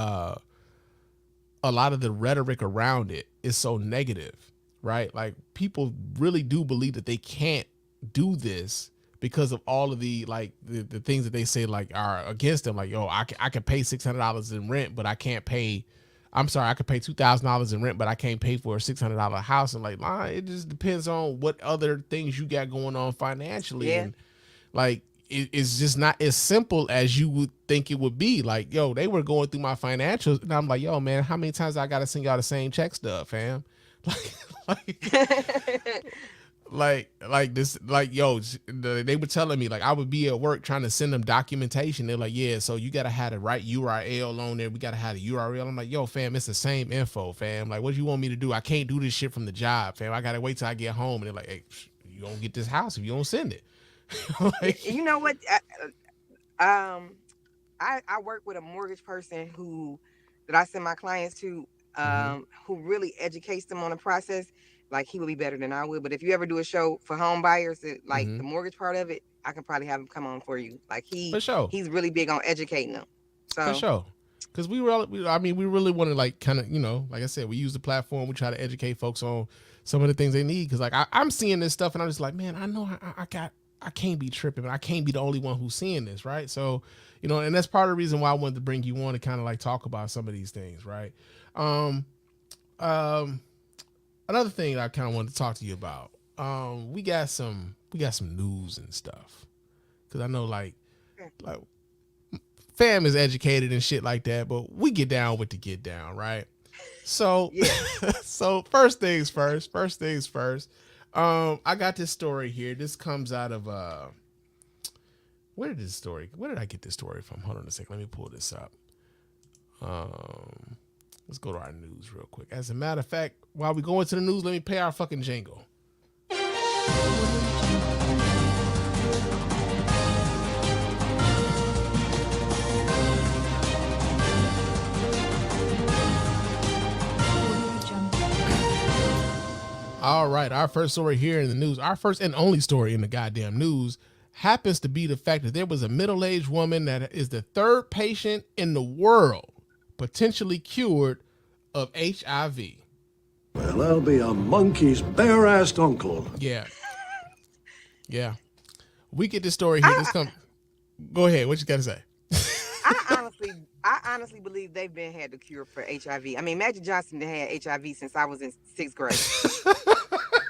Speaker 1: rhetoric around it is so negative, right? Like people really do believe that they can't do this because of all of the things that they say like are against them. Like, I can pay $600 in rent, but I can't pay. I'm sorry, I could pay $2,000 in rent, but I can't pay for a $600 house. And like, it just depends on what other things you got going on financially,
Speaker 3: Yeah.
Speaker 1: and like it's just not as simple as you would think it would be. Like, they were going through my financials, and I'm like, man, how many times I gotta send y'all the same check stub, fam? Like, like this, like, they were telling me like I would be at work trying to send them documentation. They're like, yeah, so you gotta have the right URL on there. We gotta have the URL. I'm like, fam, it's the same info, fam. Like, what do you want me to do? I can't do this shit from the job, fam. I gotta wait till I get home. And they're like, hey, you don't get this house if you don't send it. Like,
Speaker 3: You know what? I work with a mortgage person that I send my clients to,
Speaker 1: mm-hmm,
Speaker 3: who really educates them on the process. Like he would be better than I would. But if you ever do a show for home buyers, like
Speaker 1: mm-hmm.
Speaker 3: the mortgage part of it, I can probably have him come on for you. Like
Speaker 1: For sure.
Speaker 3: he's really big on educating them.
Speaker 1: For
Speaker 3: So
Speaker 1: sure. Because we really want to like kind of, like I said, we use the platform. We try to educate folks on some of the things they need. Because like I'm seeing this stuff and I'm just like, man, I know I can't be tripping, but I can't be the only one who's seeing this, right? So, and that's part of the reason why I wanted to bring you on to kind of like talk about some of these things, right? Um, um, Another thing that I kind of wanted to talk to you about. We got some news and stuff, because I know like fam is educated and shit like that, but we get down with the get down, right? So,
Speaker 3: yeah.
Speaker 1: so first things first. I got this story here. This comes out of where did I get this story from? Hold on a second. Let me pull this up. Let's go to our news real quick. As a matter of fact, while we go into the news, let me pay our fucking jingle. All right, our first story here in the news, our first and only story in the goddamn news, happens to be the fact that there was a middle-aged woman that is the third patient in the world potentially cured of HIV.
Speaker 4: Well, I'll be a monkey's bare-assed uncle.
Speaker 1: Yeah. We get this story here. Go ahead. What you got to say?
Speaker 3: I honestly believe they've had the cure for HIV. I mean, Magic Johnson had HIV since I was in 6th grade.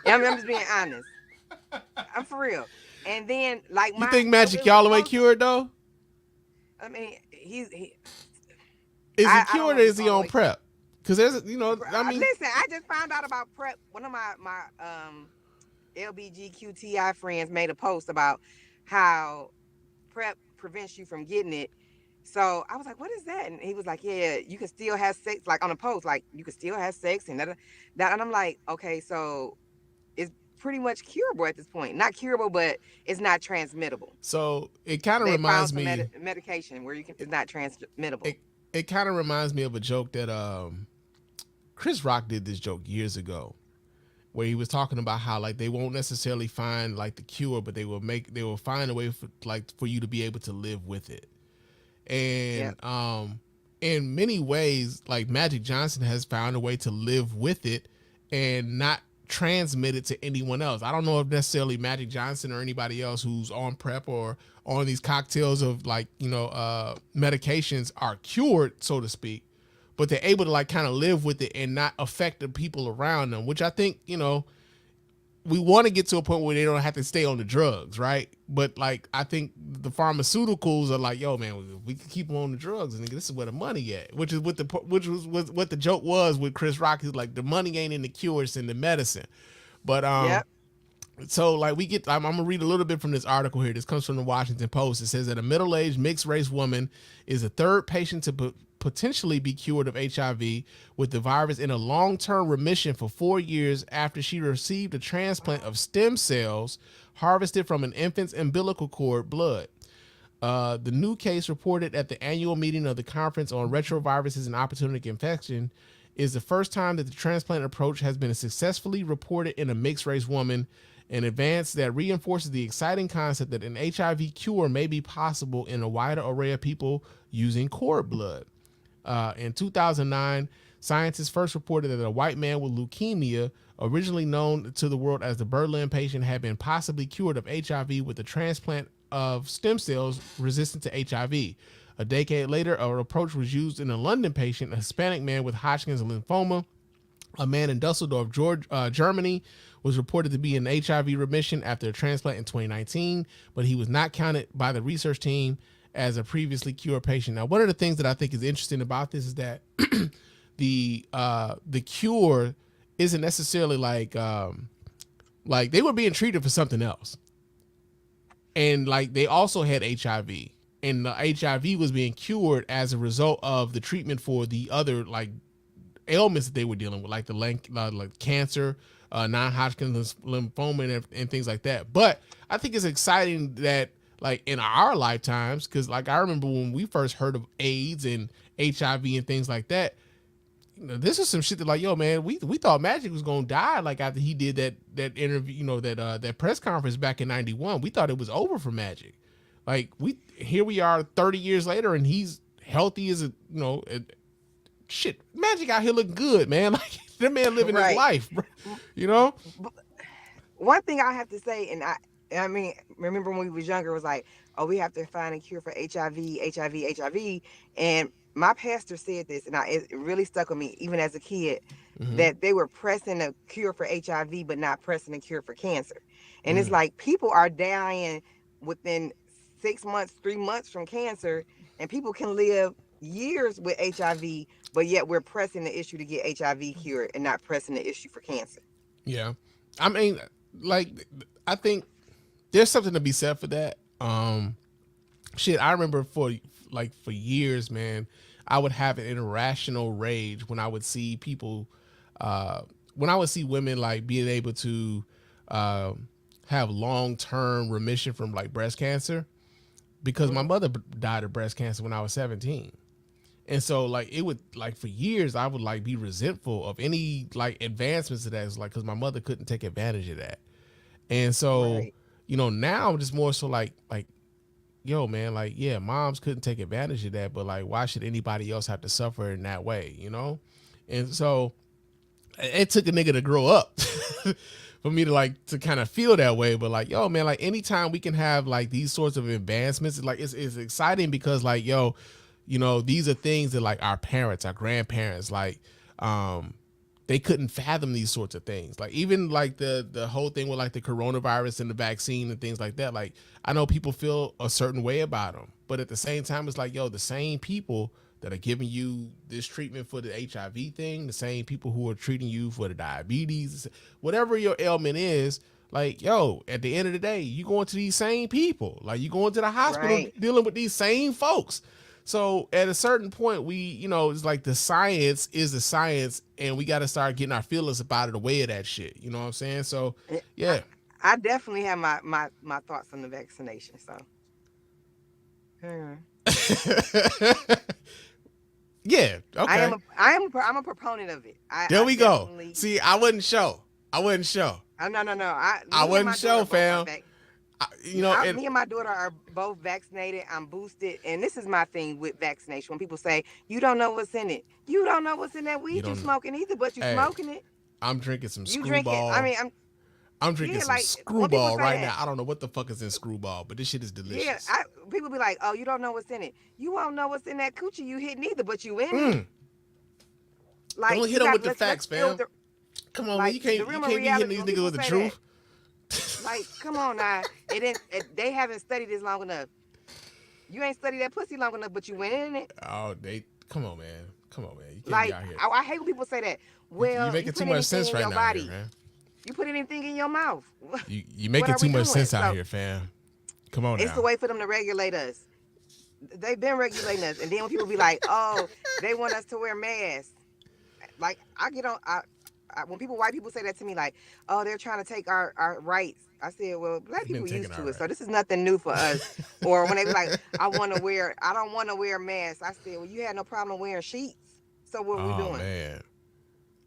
Speaker 3: I'm just being honest. I'm for real. And then, like,
Speaker 1: you think Magic Galloway cured though?
Speaker 3: I mean, is
Speaker 1: he cured or is he on PrEP? Because there's, I mean,
Speaker 3: listen, I just found out about PrEP. One of my LBGQTI friends made a post about how PrEP prevents you from getting it. So I was like, what is that? And he was like, yeah, you can still have sex, like on a post, like you can still have sex and that. And I'm like, okay, so it's pretty much curable at this point. Not curable, but it's not transmittable.
Speaker 1: So it kind of reminds me
Speaker 3: medication where it's not transmittable.
Speaker 1: It kind of reminds me of a joke that Chris Rock did this joke years ago, where he was talking about how like they won't necessarily find like the cure, but they will find a way for you to be able to live with it. And
Speaker 3: Yep.
Speaker 1: in many ways, like Magic Johnson has found a way to live with it and not transmit it to anyone else. I don't know if necessarily Magic Johnson or anybody else who's on prep or on these cocktails of like, medications are cured, so to speak, but they're able to like kind of live with it and not affect the people around them, which I think, we want to get to a point where they don't have to stay on the drugs, right? But like, I think the pharmaceuticals are like, yo, man, we can keep them on the drugs, and this is where the money at. Which was what the joke was with Chris Rock. Is like the money ain't in the cure, it's in the medicine. But
Speaker 3: Yep.
Speaker 1: so like I'm gonna read a little bit from this article here. This comes from the Washington Post. It says that a middle-aged mixed race woman is the third patient to potentially be cured of HIV with the virus in a long-term remission for 4 years after she received a transplant of stem cells harvested from an infant's umbilical cord blood. The new case, reported at the annual meeting of the Conference on Retroviruses and Opportunistic Infection, is the first time that the transplant approach has been successfully reported in a mixed-race woman, an advance that reinforces the exciting concept that an HIV cure may be possible in a wider array of people using cord blood. In 2009, scientists first reported that a white man with leukemia, originally known to the world as the Berlin patient, had been possibly cured of HIV with the transplant of stem cells resistant to HIV. A decade later, an approach was used in a London patient, a Hispanic man with Hodgkin's lymphoma. A man in Dusseldorf, Germany, was reported to be in HIV remission after a transplant in 2019, but he was not counted by the research team as a previously cured patient. Now, one of the things that I think is interesting about this is that the cure isn't necessarily like they were being treated for something else, and like they also had HIV, and the HIV was being cured as a result of the treatment for the other like ailments that they were dealing with, like like cancer, non-Hodgkin's lymphoma, and things like that. But I think it's exciting that like in our lifetimes, because like I remember when we first heard of AIDS and HIV and things like that, this is some shit that like, yo, man, we thought Magic was gonna die like after he did that interview, that press conference back in '91. We thought it was over for Magic. Like here we are 30 years later, and he's healthy as shit. Magic out here looking good, man. Like that man living his
Speaker 3: Right.
Speaker 1: life, bro.
Speaker 3: One thing I have to say, and I mean, remember when we was younger, it was like, oh, we have to find a cure for HIV, HIV. And my pastor said this, and it really stuck with me, even as a kid, that they were pressing a cure for HIV, but not pressing a cure for cancer. And it's like people are dying within 6 months, 3 months from cancer, and people can live years with HIV, but yet we're pressing the issue to get HIV cured and not pressing the issue for cancer.
Speaker 1: Yeah. I mean, like, I think there's something to be said for that. Shit, I remember for years, man, I would have an irrational rage when I would see people, when I would see women like being able to have long-term remission from like breast cancer, because my mother died of breast cancer when I was 17. And so like it would like for years I would like be resentful of any like advancements to that. It's like because my mother couldn't take advantage of that. And so
Speaker 3: Right.
Speaker 1: now I'm just more so like yo, man, like, yeah, moms couldn't take advantage of that, but like why should anybody else have to suffer in that way, And so it took a nigga to grow up for me to kind of feel that way. But like, yo, man, like anytime we can have like these sorts of advancements, like it's exciting because like, yo, these are things that like our parents, our grandparents, like they couldn't fathom these sorts of things. Like even like the whole thing with like the coronavirus and the vaccine and things like that. Like I know people feel a certain way about them, but at the same time, it's like, yo, the same people that are giving you this treatment for the HIV thing, the same people who are treating you for the diabetes, whatever your ailment is, like, yo, at the end of the day, you going to these same people. Like you going to the hospital
Speaker 3: Right.
Speaker 1: dealing with these same folks. So at a certain point, we, it's like the science is the science, and we got to start getting our feelings about it away of that shit. You know what I'm saying? So,
Speaker 3: I,
Speaker 1: yeah.
Speaker 3: I definitely have my thoughts on the vaccination. So,
Speaker 1: Yeah. Okay.
Speaker 3: I'm a proponent of it.
Speaker 1: There
Speaker 3: I
Speaker 1: we go.
Speaker 3: definitely,
Speaker 1: See, I wasn't sure. I wasn't sure.
Speaker 3: No, no, no.
Speaker 1: I
Speaker 3: Me and
Speaker 1: wasn't
Speaker 3: my daughter
Speaker 1: sure,
Speaker 3: both are
Speaker 1: fam.
Speaker 3: back.
Speaker 1: And
Speaker 3: Me and my daughter are both vaccinated. I'm boosted, and this is my thing with vaccination. When people say you don't know what's in it, you don't know what's in that
Speaker 1: you
Speaker 3: weed you
Speaker 1: don't.
Speaker 3: smoking either, but you
Speaker 1: Hey,
Speaker 3: smoking it.
Speaker 1: I'm drinking some
Speaker 3: You drink it. I
Speaker 1: screwball.
Speaker 3: mean,
Speaker 1: I'm drinking
Speaker 3: yeah,
Speaker 1: some
Speaker 3: like when people
Speaker 1: screwball
Speaker 3: say
Speaker 1: right
Speaker 3: that,
Speaker 1: now. I don't know what the fuck is in screwball, but this shit is
Speaker 3: yeah,
Speaker 1: delicious.
Speaker 3: people be like, oh, you don't know what's in it. You won't know what's in that coochie you hit neither, but you in it.
Speaker 1: Mm.
Speaker 3: Like
Speaker 1: Don't hit
Speaker 3: you
Speaker 1: them
Speaker 3: got.
Speaker 1: with the
Speaker 3: Let's
Speaker 1: facts,
Speaker 3: deal with
Speaker 1: fam.
Speaker 3: the
Speaker 1: Come on, man.
Speaker 3: like
Speaker 1: You
Speaker 3: the
Speaker 1: can't you
Speaker 3: realm of
Speaker 1: can't be hitting
Speaker 3: reality.
Speaker 1: these
Speaker 3: When
Speaker 1: niggas
Speaker 3: people
Speaker 1: with the
Speaker 3: say that,
Speaker 1: truth.
Speaker 3: like, come on now, it didn't. They haven't studied this long enough. You ain't studied that pussy long enough, but you went in it.
Speaker 1: Oh, they come on, man. Come on, man. You can't be
Speaker 3: Like
Speaker 1: out here.
Speaker 3: I hate when people say that.
Speaker 1: You
Speaker 3: Well, you
Speaker 1: making too
Speaker 3: put
Speaker 1: much
Speaker 3: anything
Speaker 1: sense
Speaker 3: in
Speaker 1: right
Speaker 3: your
Speaker 1: now here,
Speaker 3: body.
Speaker 1: man.
Speaker 3: You put anything in your mouth.
Speaker 1: You
Speaker 3: What
Speaker 1: making
Speaker 3: are
Speaker 1: too
Speaker 3: we
Speaker 1: much
Speaker 3: doing?
Speaker 1: sense out
Speaker 3: So
Speaker 1: here, fam. Come on
Speaker 3: it's the
Speaker 1: now.
Speaker 3: way for them to regulate us. They've been regulating us, and then when people be like, "Oh, they want us to wear masks," like I get on. When white people say that to me, like, "Oh, they're trying to take our rights," I said, "Well, black
Speaker 1: They've been
Speaker 3: people
Speaker 1: taking
Speaker 3: used
Speaker 1: our
Speaker 3: to it, so this
Speaker 1: rights.
Speaker 3: is nothing new for us." Or when they be like, I don't want to wear masks," I said, "Well, you had no problem wearing sheets, so what are we
Speaker 1: Oh
Speaker 3: doing?"
Speaker 1: man.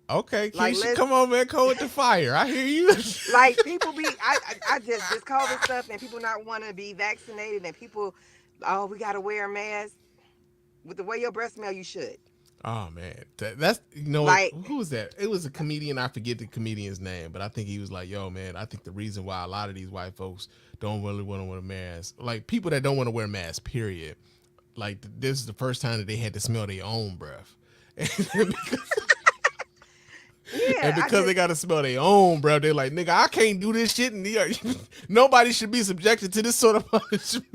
Speaker 1: Okay,
Speaker 3: Like,
Speaker 1: Keisha,
Speaker 3: let's
Speaker 1: come on, man. Code the fire. I hear you.
Speaker 3: like people be I just this COVID stuff and people not want to be vaccinated and people, oh, we got to wear a mask. With the way your breath smell, you should.
Speaker 1: Oh man, that's you know what?
Speaker 3: Like,
Speaker 1: Who was that? It was a comedian. I forget the comedian's name, but I think he was like, "Yo, man, I think the reason why a lot of these white folks don't really want to wear masks, like people that don't want to wear masks, period. Like this is the first time that they had to smell their own breath, and
Speaker 3: yeah,
Speaker 1: and because they got to smell their own breath, they're like, nigga, I can't do this shit, and nobody should be subjected to this sort of punishment."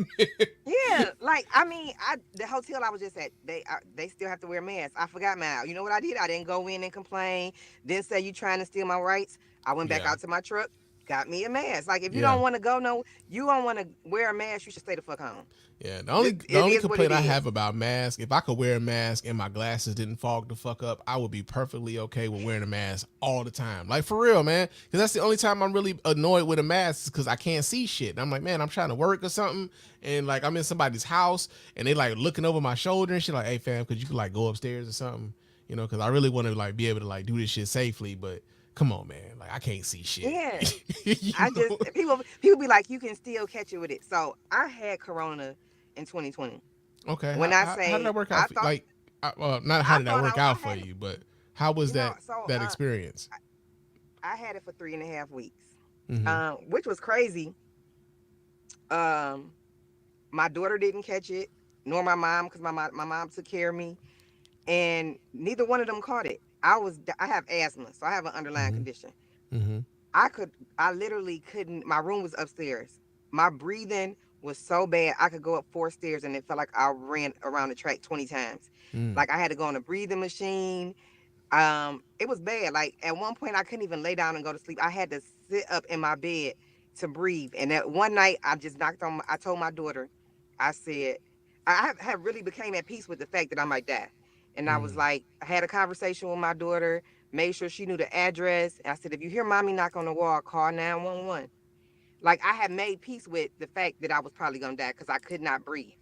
Speaker 3: yeah, like I mean, the hotel I was just at, they still have to wear masks. I forgot mine. You know what I did? I didn't go in and complain. Didn't say you trying to steal my rights. I went back
Speaker 1: Yeah,
Speaker 3: out to my truck, got me a mask. Like if you
Speaker 1: yeah.
Speaker 3: don't want to go, no, you don't want to wear a mask, you should stay the fuck home.
Speaker 1: Yeah,
Speaker 3: It,
Speaker 1: the
Speaker 3: it
Speaker 1: only
Speaker 3: is what it
Speaker 1: complaint I
Speaker 3: is.
Speaker 1: have about masks, if I could wear a mask and my glasses didn't fog the fuck up, I would be perfectly okay with wearing a mask all the time. Like for real, man. Because that's the only time I'm really annoyed with a mask because I can't see shit. And I'm like, man, I'm trying to work or something, and like I'm in somebody's house and they like looking over my shoulder and shit. Like, hey fam, could you like go upstairs or something? You know, because I really want to like be able to like do this shit safely, but come on, man, like I can't see shit.
Speaker 3: Yeah.
Speaker 1: You
Speaker 3: I just
Speaker 1: know?
Speaker 3: people be like, you can still catch it with it. So I had corona in 2020.
Speaker 1: Okay,
Speaker 3: When I
Speaker 1: how did
Speaker 3: say
Speaker 1: that work out? For, like, well, not how
Speaker 3: I
Speaker 1: did that
Speaker 3: thought
Speaker 1: work out
Speaker 3: I
Speaker 1: for
Speaker 3: had
Speaker 1: you, but how was that
Speaker 3: so
Speaker 1: that experience?
Speaker 3: I had it for 3.5 weeks,
Speaker 1: Mm-hmm.
Speaker 3: which was crazy. Um, my daughter didn't catch it, nor my mom, because my mom took care of me, and neither one of them caught it. I have asthma, so I have an underlying
Speaker 1: Mm-hmm.
Speaker 3: condition.
Speaker 1: Mm-hmm.
Speaker 3: I literally couldn't. My room was upstairs. My breathing was so bad. I could go up 4 stairs and it felt like I ran around the track 20 times.
Speaker 1: Mm.
Speaker 3: Like I had to go on a breathing machine. It was bad. Like at one point I couldn't even lay down and go to sleep. I had to sit up in my bed to breathe. And that one night I just I told my daughter, I said, I have really became at peace with the fact that I might die. And I was
Speaker 1: Mm.
Speaker 3: like, I had a conversation with my daughter, made sure she knew the address. And I said, if you hear mommy knock on the wall, call 911. Like I had made peace with the fact that I was probably gonna die because I could not breathe.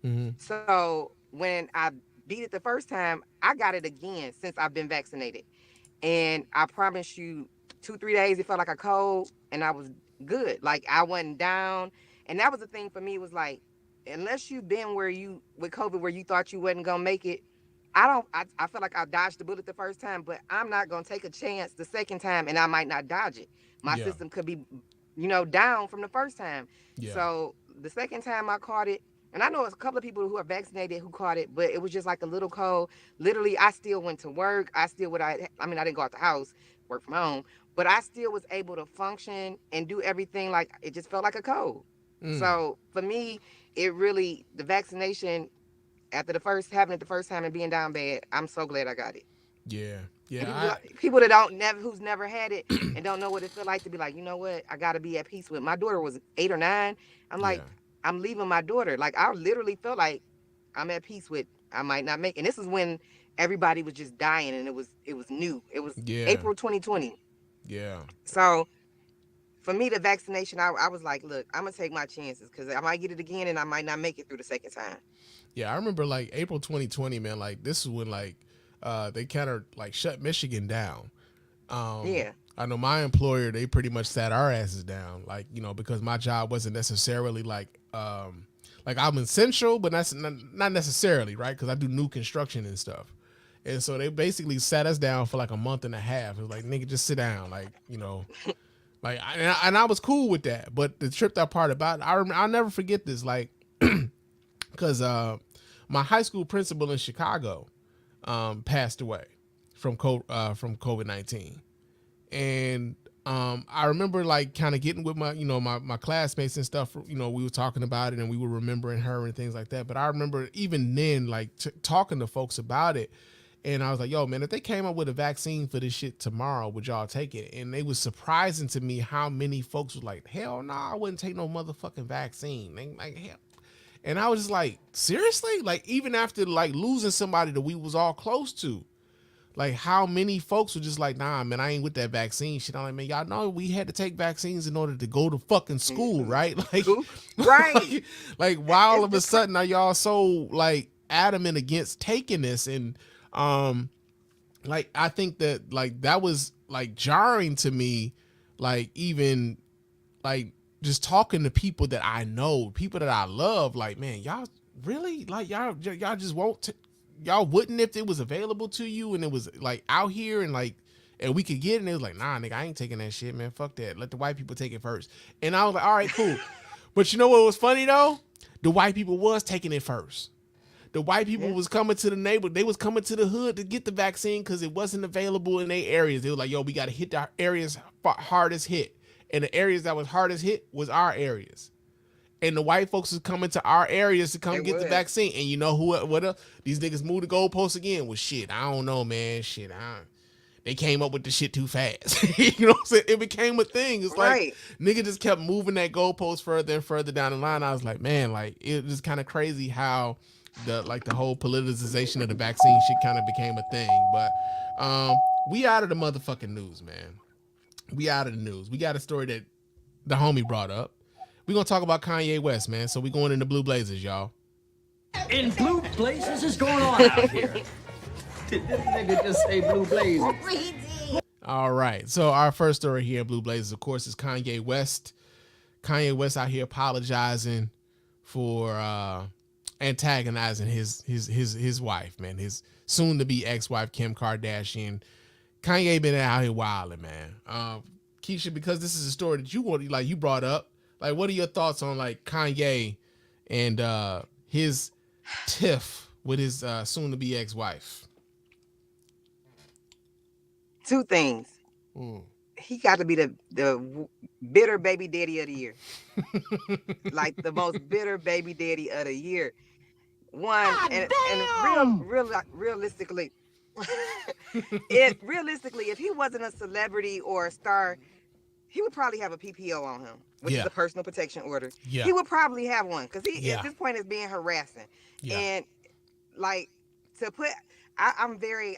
Speaker 1: Mm-hmm.
Speaker 3: So when I beat it the first time, I got it again since I've been vaccinated. And I promise you, 2, 3 days, it felt like a cold and I was good. Like I wasn't down. And that was the thing for me, was like, unless you've been with COVID where you thought you wasn't gonna make it, I felt like I dodged the bullet the first time, but I'm not gonna take a chance the second time and I might not dodge it. My
Speaker 1: Yeah.
Speaker 3: system could be, down from the first time.
Speaker 1: Yeah.
Speaker 3: So the second time I caught it, and I know it's a couple of people who are vaccinated who caught it, but it was just like a little cold. Literally, I still went to work. I still I mean, I didn't go out the house, work from home, but I still was able to function and do everything like it just felt like a cold.
Speaker 1: Mm.
Speaker 3: So for me, the vaccination after having it the first time and being down bad, I'm so glad I got it.
Speaker 1: Yeah.
Speaker 3: And
Speaker 1: Yeah.
Speaker 3: people that don't never who's never had it and don't know what it feel like to be like, you know what, I got to be at peace with. My daughter was 8 or 9. I'm like,
Speaker 1: Yeah.
Speaker 3: I'm leaving my daughter. Like I literally felt like I'm at peace with. I might not make. And this is when everybody was just dying, and it was new. It was
Speaker 1: Yeah.
Speaker 3: April 2020.
Speaker 1: Yeah.
Speaker 3: So for me, the vaccination, I was like, look, I'm gonna take my chances because I might get it again, and I might not make it through the second time.
Speaker 1: Yeah. I remember like April 2020, man. Like this is when like they kind of like shut Michigan down.
Speaker 3: Yeah.
Speaker 1: I know my employer, they pretty much sat our asses down, like, because my job wasn't necessarily like I'm essential, but that's not necessarily, right? Because I do new construction and stuff. And so they basically sat us down for like a month and a half. It was like, nigga, just sit down. And I was cool with that. But the tripped out part about it, I'll never forget this. Like, because my high school principal in Chicago passed away from COVID-19. And I remember like kind of getting with my my classmates and stuff. We were talking about it and we were remembering her and things like that. But I remember even then like talking to folks about it, and I was like, yo, man, if they came up with a vaccine for this shit tomorrow, would y'all take it? And it was surprising to me how many folks were like, hell no, I wouldn't take no motherfucking vaccine. Like, hell. And I was just like, seriously? Like, even after like losing somebody that we was all close to, like how many folks were just like, nah, man, I ain't with that vaccine shit. I'm like, man, y'all know we had to take vaccines in order to go to fucking school, right? Like,
Speaker 3: School? Right.
Speaker 1: like why all
Speaker 3: It's
Speaker 1: of a
Speaker 3: just
Speaker 1: sudden are y'all so like adamant against taking this? And like I think that like that was like jarring to me, like even like just talking to people that I know, people that I love, like, man, y'all really like y'all just won't y'all wouldn't if it was available to you and it was like out here and like and we could get it, and it was like, nah, nigga, I ain't taking that shit, man. Fuck that. Let the white people take it first. And I was like, all right, cool. But you know what was funny though? The white people was taking it first. The white people
Speaker 3: yeah.
Speaker 1: was coming to the neighborhood. They was coming to the hood to get the vaccine because it wasn't available in their areas. They were like, yo, we got to hit the areas hardest hit. And the areas that was hardest hit was our areas. And the white folks was coming to our areas to come
Speaker 3: It
Speaker 1: get the
Speaker 3: was.
Speaker 1: vaccine. And you know what else? These niggas moved the goalposts again. Well, shit, I don't know, man. They came up with the shit too fast. You know what I'm saying? It became a thing. It's like
Speaker 3: Right.
Speaker 1: nigga just kept moving that goalpost further and further down the line. I was like, man, like it was kind of crazy how the whole politicization of the vaccine shit kind of became a thing. But we out of the motherfucking news, man. We out of the news. We got a story that the homie brought up. We're gonna talk about Kanye West, man. So we going into Blue Blazers, y'all.
Speaker 5: In blue blazes is going on out here. Did this nigga just say blue blazes?
Speaker 1: All right. So our first story here in Blue Blazers, of course, is Kanye West. Kanye West out here apologizing for antagonizing his wife, man, his soon to be ex-wife Kim Kardashian. Kanye been out here wilding, man. Keisha, because this is a story that you brought up. Like, what are your thoughts on like Kanye and his tiff with his soon to be ex-wife?
Speaker 3: Two things. He got to be the bitter baby daddy of the year. Like the most bitter baby daddy of the year. One and realistically, if he wasn't a celebrity or a star, he would probably have a PPO on him, which is
Speaker 1: Yeah.
Speaker 3: a personal protection order.
Speaker 1: Yeah.
Speaker 3: He would probably have one because he
Speaker 1: Yeah.
Speaker 3: at this point is being harassing.
Speaker 1: Yeah.
Speaker 3: And like I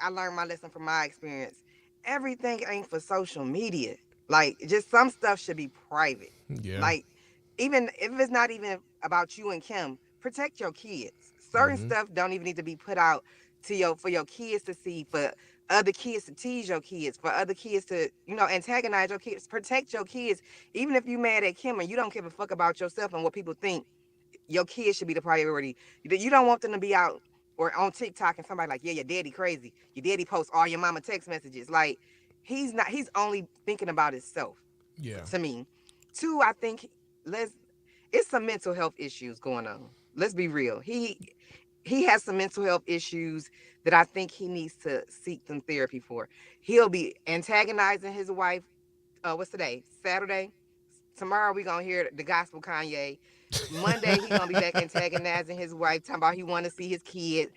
Speaker 3: learned my lesson from my experience. Everything ain't for social media. Like just some stuff should be private.
Speaker 1: Yeah.
Speaker 3: Like even if it's not even about you and Kim, protect your kids. Certain stuff don't even need to be put out for your kids to see, for other kids to tease your kids, for other kids to, antagonize your kids. Protect your kids. Even if you mad at Kim and you don't give a fuck about yourself and what people think, your kids should be the priority. You don't want them to be out or on TikTok and somebody like, yeah, your daddy crazy. Your daddy posts all your mama text messages. Like, he's only thinking about himself.
Speaker 1: Yeah.
Speaker 3: To me. Two, I think it's some mental health issues going on. Let's be real. He has some mental health issues that I think he needs to seek some therapy for. He'll be antagonizing his wife. What's today? Saturday. Tomorrow we gonna hear the gospel Kanye. Monday he gonna be back antagonizing his wife, talking about he want to see his kid.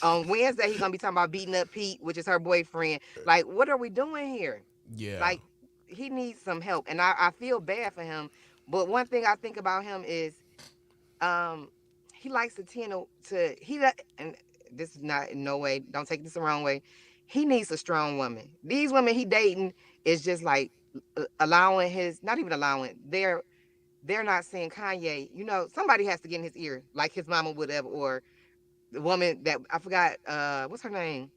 Speaker 3: On Wednesday he gonna be talking about beating up Pete, which is her boyfriend. Like, what are we doing here?
Speaker 1: Yeah.
Speaker 3: Like, he needs some help, and I feel bad for him. But one thing I think about him is, he likes to tend to and this is not in no way. Don't take this the wrong way. He needs a strong woman. These women he dating is just like allowing not even allowing. They're not saying Kanye. Somebody has to get in his ear, like his mama would have, or the woman that I forgot. What's her name?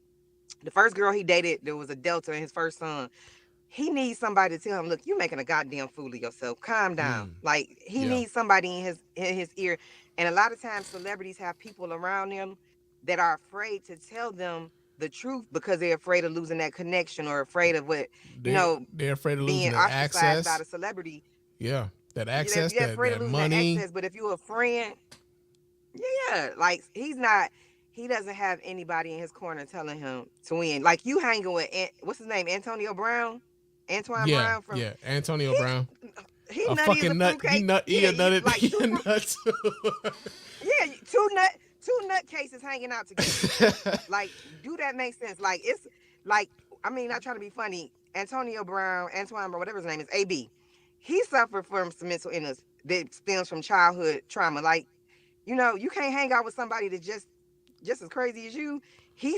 Speaker 3: The first girl he dated, there was a Delta and his first son. he needs somebody to tell him, look, you're making a goddamn fool of yourself. Calm down. Like he
Speaker 1: Yeah.
Speaker 3: needs somebody in his ear. And a lot of times celebrities have people around them that are afraid to tell them the truth because they're afraid of losing that connection or afraid of what,
Speaker 1: They're afraid of losing
Speaker 3: being
Speaker 1: that
Speaker 3: ostracized by
Speaker 1: access.
Speaker 3: the celebrity.
Speaker 1: Yeah. That
Speaker 3: They're,
Speaker 1: access,
Speaker 3: they're afraid of
Speaker 1: that
Speaker 3: losing that
Speaker 1: money.
Speaker 3: access. But if you're a friend, yeah, like he doesn't have anybody in his corner telling him to win. Like you hanging with what's his name, Antoine
Speaker 1: Yeah,
Speaker 3: Brown from
Speaker 1: yeah. Antonio
Speaker 3: he
Speaker 1: Brown.
Speaker 3: he
Speaker 1: A
Speaker 3: nutty as a
Speaker 1: fucking nut.
Speaker 3: fruitcake.
Speaker 1: He
Speaker 3: Yeah,
Speaker 1: a nut.
Speaker 3: like
Speaker 1: He a nut too.
Speaker 3: yeah, two nut cases hanging out together. Like, do that make sense? Like it's like I mean, not trying to be funny. Antonio Brown, Antoine Brown, whatever his name is, AB. He suffered from some mental illness that stems from childhood trauma. Like, you can't hang out with somebody that's just as crazy as you. He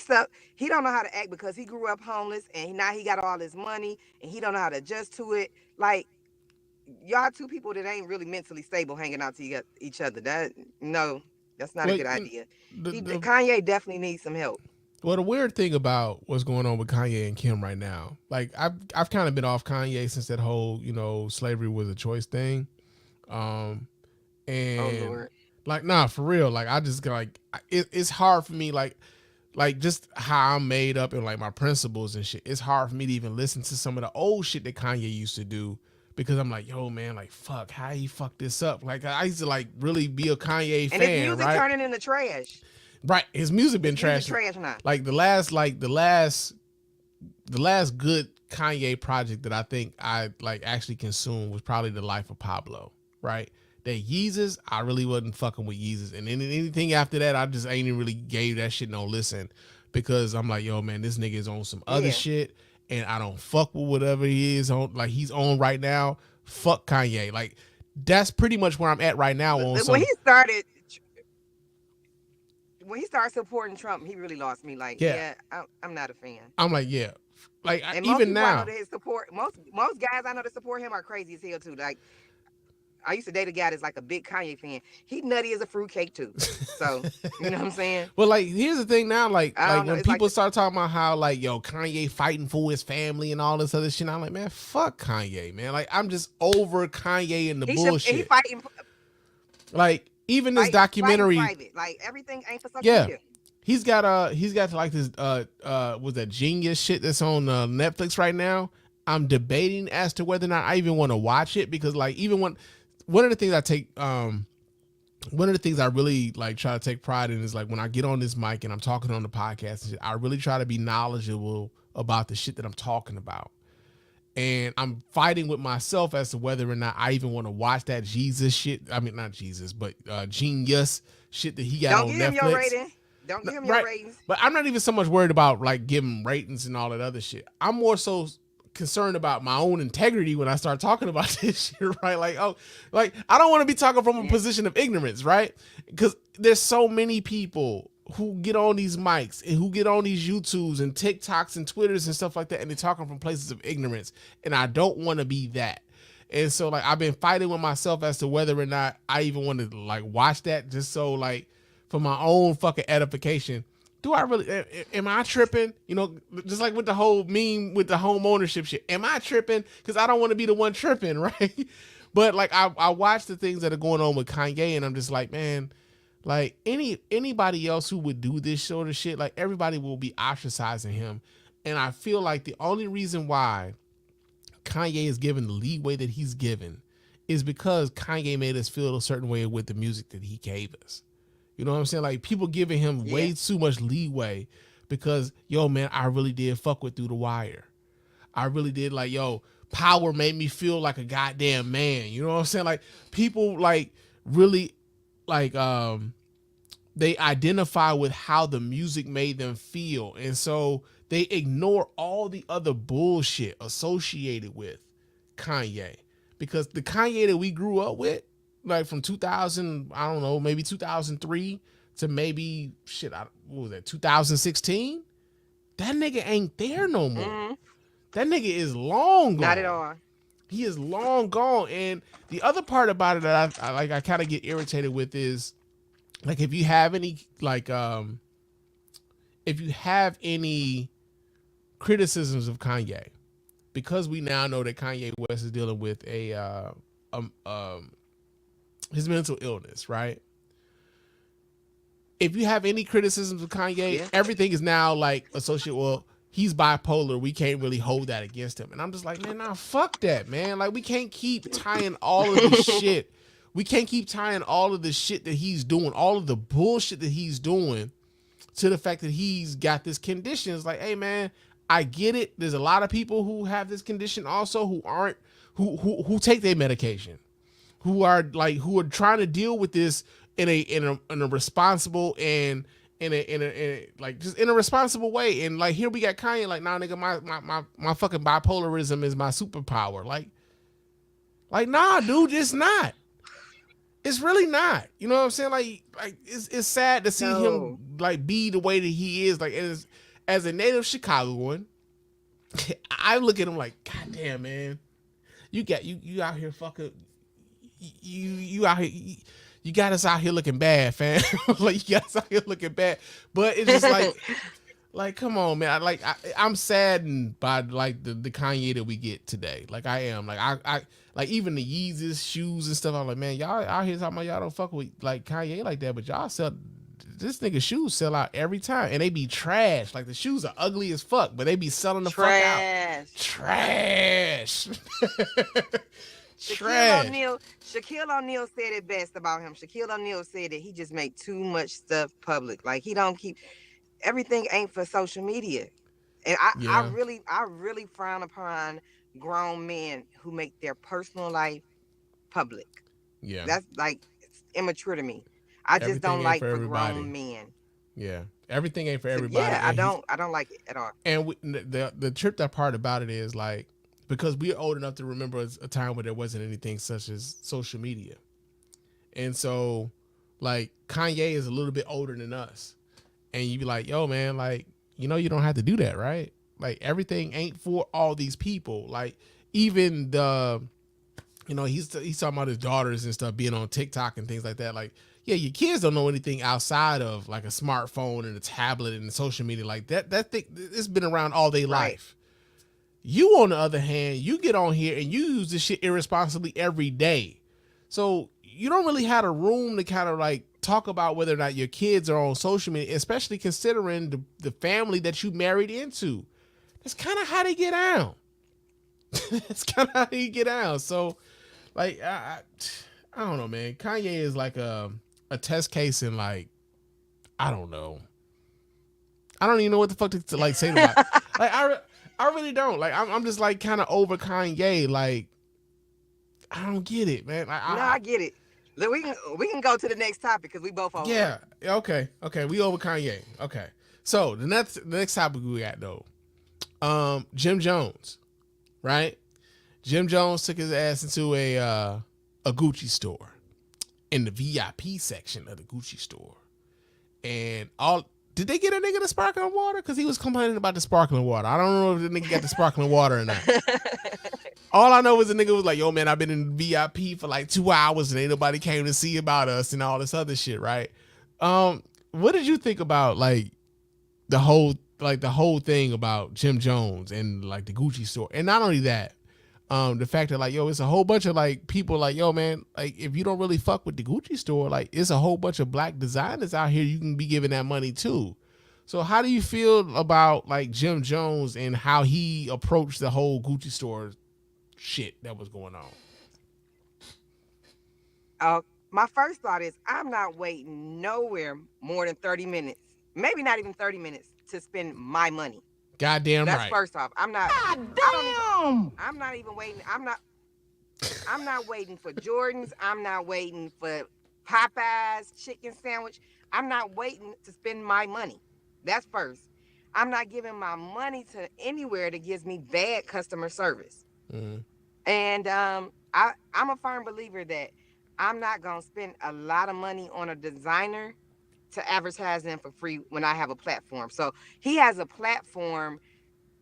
Speaker 3: don't know how to act because he grew up homeless and now he got all this money and he don't know how to adjust to it. Like y'all two people that ain't really mentally stable hanging out to each other. No, that's not a
Speaker 1: Well,
Speaker 3: good idea.
Speaker 1: the
Speaker 3: Kanye definitely needs some help.
Speaker 1: well, the weird thing about what's going on with Kanye and Kim right now, like I've kind of been off Kanye since that whole slavery was a choice thing,
Speaker 3: Oh
Speaker 1: and
Speaker 3: Lord.
Speaker 1: like nah, for real, like I just like it's hard for me like just how I'm made up and like my principles and shit. It's hard for me to even listen to some of the old shit that Kanye used to do because I'm like, yo, man, like fuck, how he fucked this up? Like I used to like really be a Kanye
Speaker 3: And his
Speaker 1: fan,
Speaker 3: music
Speaker 1: right?
Speaker 3: turning into trash.
Speaker 1: Right, his music been
Speaker 3: His music
Speaker 1: trash.
Speaker 3: trash now.
Speaker 1: Like the last good Kanye project that I think I like actually consumed was probably The Life of Pablo, right? That Yeezus, I really wasn't fucking with Yeezus. And anything after that, I just ain't even really gave that shit no listen because I'm like, yo, man, this nigga is on some other
Speaker 3: Yeah.
Speaker 1: shit and I don't fuck with whatever he is on, like he's on right now. Fuck Kanye. Like that's pretty much where I'm at right now on
Speaker 3: When
Speaker 1: some.
Speaker 3: he started supporting Trump, he really lost me. Like,
Speaker 1: Yeah,
Speaker 3: yeah, I'm not a fan.
Speaker 1: I'm like, yeah. Like
Speaker 3: And most
Speaker 1: even
Speaker 3: people I know
Speaker 1: now.
Speaker 3: that his support, most guys I know that support him are crazy as hell too. Like, I used to date a guy that's like a big Kanye fan. He nutty as a fruitcake too. So, you know what I'm saying?
Speaker 1: Well, like here's the thing now, like
Speaker 3: I don't know.
Speaker 1: when
Speaker 3: It's like
Speaker 1: people start talking about how like yo Kanye fighting for his family and all this other shit, I'm like, man, fuck Kanye, man. Like I'm just over Kanye and the
Speaker 3: he
Speaker 1: bullshit.
Speaker 3: fighting
Speaker 1: Like even this documentary,
Speaker 3: private. Like everything ain't for social
Speaker 1: yeah,
Speaker 3: media.
Speaker 1: he's got like this was that Genius shit that's on Netflix right now. I'm debating as to whether or not I even want to watch it because like even when one of the things I take one of the things I really like try to take pride in is like when I get on this mic and I'm talking on the podcast and shit, I really try to be knowledgeable about the shit that I'm talking about. And I'm fighting with myself as to whether or not I even want to watch that Jesus shit. I mean, not Jesus, but Genius shit that he got
Speaker 3: Don't
Speaker 1: on
Speaker 3: give him your
Speaker 1: Netflix.
Speaker 3: rating. Don't give him
Speaker 1: Right.
Speaker 3: your ratings.
Speaker 1: But I'm not even so much worried about like giving ratings and all that other shit. I'm more so concerned about my own integrity when I start talking about this shit, right? Like, oh, like I don't want to be talking from a position of ignorance, right? Because there's so many people who get on these mics and who get on these YouTubes and TikToks and Twitters and stuff like that, and they're talking from places of ignorance, and I don't want to be that. And so, like, I've been fighting with myself as to whether or not I even want to like watch that, just so like for my own fucking edification. Do I really? Am I tripping? You know, just like with the whole meme with the home ownership shit. Am I tripping? Because I don't want to be the one tripping, right? But like, I watch the things that are going on with Kanye, and I'm just like, man, like anybody else who would do this sort of shit, like everybody will be ostracizing him. And I feel like the only reason why Kanye is given the leeway that he's given is because Kanye made us feel a certain way with the music that he gave us. You know what I'm saying? Like people giving him way too much leeway because, yo, man, I really did fuck with Through the Wire. I really did. Like, yo, Power made me feel like a goddamn man. You know what I'm saying? Like people like really like they identify with how the music made them feel. And so they ignore all the other bullshit associated with Kanye. Because the Kanye that we grew up with, like from 2000, I don't know, maybe 2003 to maybe what was that, 2016? That nigga ain't there no more. Mm-hmm. That nigga is long gone.
Speaker 3: Not at all.
Speaker 1: He is long gone. And the other part about it that I kind of get irritated with is like if you have any if you have any criticisms of Kanye, because we now know that Kanye West is dealing with a um, um his mental illness, right? If you have any criticisms of Kanye,
Speaker 3: Yeah.
Speaker 1: everything is now like associated. Well, he's bipolar. We can't really hold that against him. And I'm just like, man, nah, fuck that, man. Like, we can't keep tying all of the shit. We can't keep tying all of the shit that he's doing, all of the bullshit that he's doing, to the fact that he's got this condition. It's like, hey, man, I get it. There's a lot of people who have this condition also who aren't who take their medication, who are trying to deal with this in a responsible and in a like just in a responsible way. And like, here we got Kanye like, nah, nigga, my fucking bipolarism is my superpower. Like nah, dude, it's not. It's really not. You know what I'm saying? Like it's sad to see him like be the way that he is. Like, as a native Chicagoan, I look at him like, God damn, man, you out here fucking you out here. You got us out here looking bad, fam. Like, you got us out here looking bad. But it's just like, come on, man. I'm saddened by like the Kanye that we get today. Like, I am. Like, I like even the Yeezus shoes and stuff. I'm like, man, y'all out here talking about y'all don't fuck with like Kanye like that, but y'all sell this nigga shoes sell out every time, and they be trash. Like, the shoes are ugly as fuck, but they be selling the fuck out. Trash. Trash.
Speaker 3: Shaquille O'Neal said it best about him. Shaquille O'Neal said that he just make too much stuff public. Like, he don't keep everything ain't for social media. And I really frown upon grown men who make their personal life public.
Speaker 1: Yeah.
Speaker 3: That's like, it's immature to me. I just don't like for grown men.
Speaker 1: Yeah. Everything ain't for everybody.
Speaker 3: Yeah, I don't like it at all.
Speaker 1: And the tripped up part about it is like, because we're old enough to remember a time where there wasn't anything such as social media. And so, like, Kanye is a little bit older than us. And you be like, yo, man, like, you know, you don't have to do that, right? Like, everything ain't for all these people. Like, even he's talking about his daughters and stuff being on TikTok and things like that. Like, yeah, your kids don't know anything outside of like a smartphone and a tablet and social media like that. That thing, it's been around all day life. You, on the other hand, you get on here and you use this shit irresponsibly every day. So you don't really have a room to kind of like talk about whether or not your kids are on social media, especially considering the family that you married into. That's kind of how they get down. That's kind of how they get down. So, like, I don't know, man. Kanye is like a test case in, like, I don't know. I don't even know what the fuck to like say about it. Like, I really don't. Like, I'm just like kind of over Kanye. Like, I don't get it, man.
Speaker 3: I get it. Look, we can go to the next topic because we both over.
Speaker 1: Yeah. Okay. We over Kanye. Okay. So the next topic we got though, Jim Jones, right? Jim Jones took his ass into a Gucci store, in the VIP section of the Gucci store, and did they get a nigga the sparkling water? Because he was complaining about the sparkling water. I don't know if the nigga got the sparkling water or not. All I know is the nigga was like, yo, man, I've been in VIP for like 2 hours and ain't nobody came to see about us and all this other shit, right? What did you think about like the whole thing about Jim Jones and like the Gucci store? And not only that, the fact that like, yo, it's a whole bunch of like people like, yo, man, like if you don't really fuck with the Gucci store, like it's a whole bunch of black designers out here you can be giving that money to. So how do you feel about like Jim Jones and how he approached the whole Gucci store shit that was going on?
Speaker 3: My first thought is I'm not waiting nowhere more than 30 minutes, maybe not even 30 minutes to spend my money.
Speaker 1: Goddamn right.
Speaker 3: That's first off. I'm not. Damn. I'm not even waiting. I'm not waiting for Jordans. I'm not waiting for Popeye's chicken sandwich. I'm not waiting to spend my money. That's first. I'm not giving my money to anywhere that gives me bad customer service. Mm-hmm. And I'm a firm believer that I'm not gonna spend a lot of money on a designer to advertise them for free when I have a platform. So he has a platform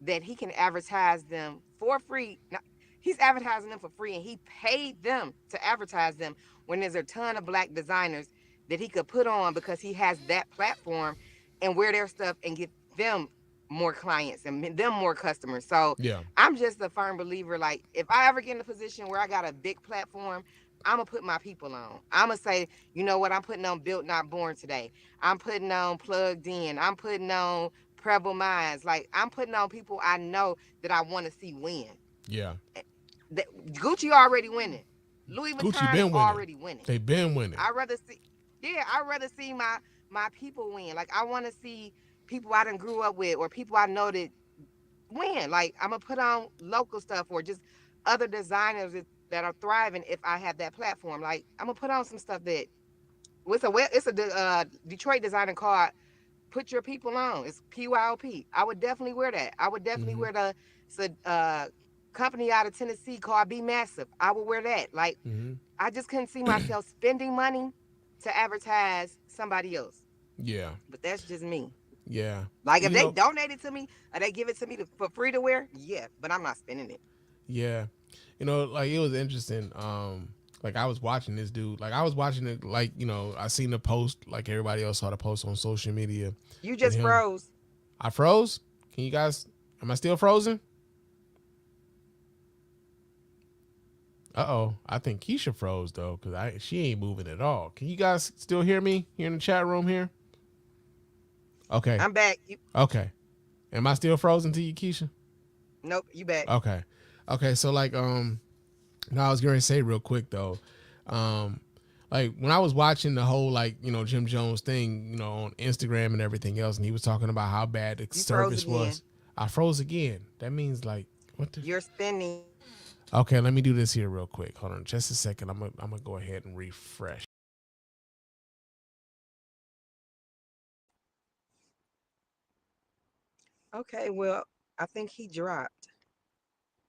Speaker 3: that he can advertise them for free. Now, he's advertising them for free and he paid them to advertise them when there's a ton of black designers that he could put on because he has that platform and wear their stuff and get them more clients and them more customers. So
Speaker 1: Yeah.
Speaker 3: I'm just a firm believer. Like if I ever get in a position where I got a big platform, I'm gonna put my people on. I'm gonna say, you know what? I'm putting on Built Not Born today. I'm putting on Plugged In. I'm putting on Preble Minds. Like I'm putting on people I know that I want to see win.
Speaker 1: Yeah.
Speaker 3: Gucci already winning. Louis
Speaker 1: Gucci
Speaker 3: Vuitton is
Speaker 1: been winning.
Speaker 3: already winning.
Speaker 1: They been winning.
Speaker 3: I rather see, yeah, I rather see my people win. Like I want to see people I done grew up with or people I know that win. Like I'm gonna put on local stuff or just other designers that are thriving if I have that platform. Like I'm gonna put on some stuff that it's a Detroit designer called Put Your People On. It's PYOP. I would definitely wear that. I would definitely
Speaker 1: Mm-hmm.
Speaker 3: wear the company out of Tennessee called Be Massive. I would wear that. Like
Speaker 1: Mm-hmm.
Speaker 3: I just couldn't see myself spending money to advertise somebody else.
Speaker 1: Yeah.
Speaker 3: But that's just me.
Speaker 1: Yeah.
Speaker 3: Like if
Speaker 1: You
Speaker 3: they
Speaker 1: know,
Speaker 3: donate it to me or they give it to me for free to wear, yeah, but I'm not spending it.
Speaker 1: yeah. You know, like it was interesting. Like I was watching this dude. Like I was watching it. Like I seen the post. Like everybody else saw the post on social media
Speaker 3: You
Speaker 1: with
Speaker 3: just
Speaker 1: him.
Speaker 3: froze.
Speaker 1: I froze. Can you guys? Am I still frozen? Uh-oh. I think Keisha froze though, because she ain't moving at all. Can you guys still hear me here in the chat room here? Okay.
Speaker 3: I'm back.
Speaker 1: Okay. Am I still frozen to you, Keisha?
Speaker 3: Nope, you back.
Speaker 1: Okay. Okay. So like now I was going to say real quick though, like when I was watching the whole like Jim Jones thing on Instagram and everything else, and he was talking about how bad the
Speaker 3: You froze
Speaker 1: service
Speaker 3: again.
Speaker 1: was. I froze again. That means like what the?
Speaker 3: You're spending.
Speaker 1: Okay, let me do this here real quick. Hold on, just a second. I'm gonna go ahead and refresh.
Speaker 3: Okay, well, I think he dropped.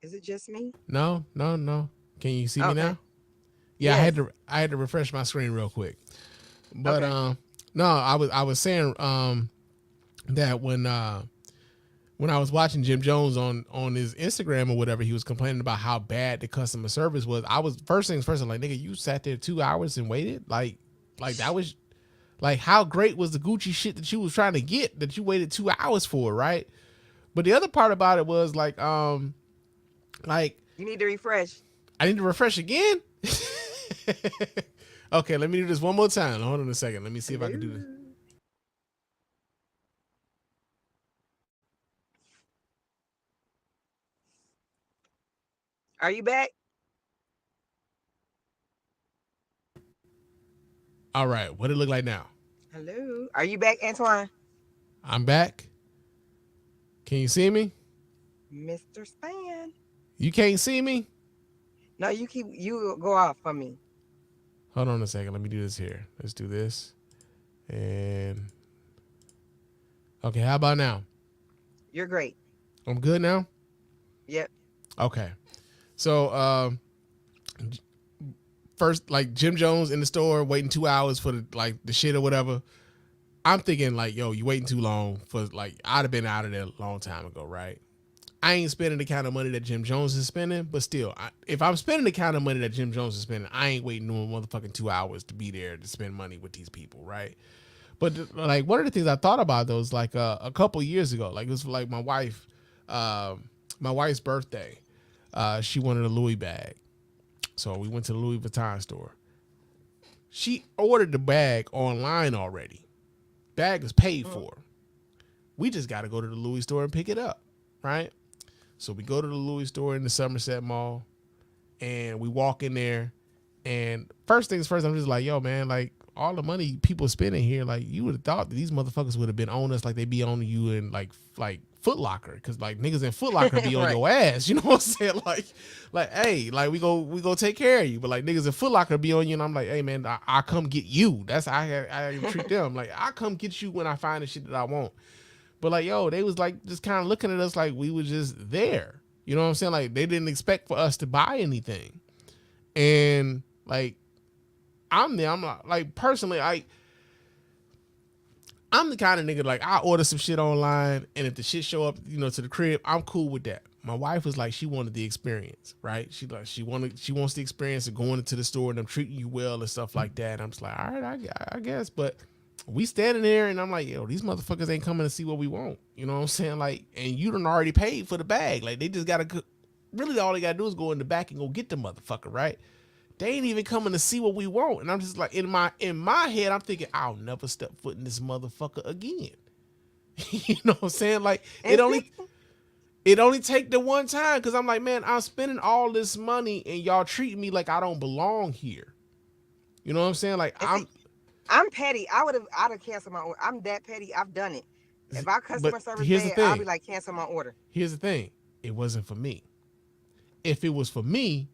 Speaker 3: Is it just me?
Speaker 1: No, no, no. Can you see me
Speaker 3: Okay.
Speaker 1: now? Yeah,
Speaker 3: Yes.
Speaker 1: I had to refresh my screen real quick. But
Speaker 3: Okay.
Speaker 1: no, I was saying that when I was watching Jim Jones on his Instagram or whatever, he was complaining about how bad the customer service was. I was first things first. I'm like, nigga, you sat there 2 hours and waited. Like that was like how great was the Gucci shit that you was trying to get that you waited 2 hours for, right? But the other part about it was like
Speaker 3: You need to refresh.
Speaker 1: I need to refresh again. Okay, let me do this one more time. Hold on a second. Let me see if I can do this.
Speaker 3: Are you back?
Speaker 1: All right, what it look like now?
Speaker 3: Hello. Are you back, Antoine?
Speaker 1: I'm back. Can you see me?
Speaker 3: Mr. Spann.
Speaker 1: You can't see me?
Speaker 3: No, you go off for me.
Speaker 1: Hold on a second. Let me do this here. Let's do this. And okay, how about now?
Speaker 3: You're great.
Speaker 1: I'm good now?
Speaker 3: Yep.
Speaker 1: Okay. So first, like Jim Jones in the store waiting 2 hours for the shit or whatever. I'm thinking like, yo, you waiting too long for like I'd have been out of there a long time ago, right? I ain't spending the kind of money that Jim Jones is spending, but still, if I'm spending the kind of money that Jim Jones is spending, I ain't waiting no motherfucking 2 hours to be there to spend money with these people, right? But like one of the things I thought about though is like a couple years ago, like it was like my wife's birthday. She wanted a Louis bag, so we went to the Louis Vuitton store. She ordered the bag online already. Bag is paid for. We just got to go to the Louis store and pick it up, right? So we go to the Louis store in the Somerset Mall, and we walk in there. And first things first, I'm just like, yo, man, like all the money people spending here, like you would have thought that these motherfuckers would have been on us like they be on you in like Foot Locker, because like niggas in Foot Locker be on
Speaker 3: Right.
Speaker 1: your ass. You know what I'm saying? Like, hey, like we go take care of you, but like niggas in Foot Locker be on you, and I'm like, hey man, I come get you. That's I treat them like I come get you when I find the shit that I want. But like, yo, they was like just kind of looking at us like we was just there. You know what I'm saying? Like they didn't expect for us to buy anything. And like I'm there. I'm like personally, I'm the kind of nigga like I order some shit online, and if the shit show up, to the crib, I'm cool with that. My wife was like, she wanted the experience, right? She wants the experience of going into the store and them treating you well and stuff like that. And I'm just like, all right, I guess, but we standing there and I'm like, yo, these motherfuckers ain't coming to see what we want. You know what I'm saying? Like, and you done already paid for the bag. Like, they just gotta, really all they gotta do is go in the back and go get the motherfucker, right? They ain't even coming to see what we want. And I'm just like, in my head, I'm thinking, I'll never step foot in this motherfucker again. You know what I'm saying? Like, it only take the one time, because I'm like, man, I'm spending all this money and y'all treat me like I don't belong here. You know what I'm saying? Like,
Speaker 3: I'm petty. I'd have canceled my order. I'm that petty. I've done it. If our customer
Speaker 1: but
Speaker 3: service
Speaker 1: here's the
Speaker 3: bad, I'll
Speaker 1: thing.
Speaker 3: be like, cancel my order.
Speaker 1: Here's the thing. It wasn't for me. If it was for me,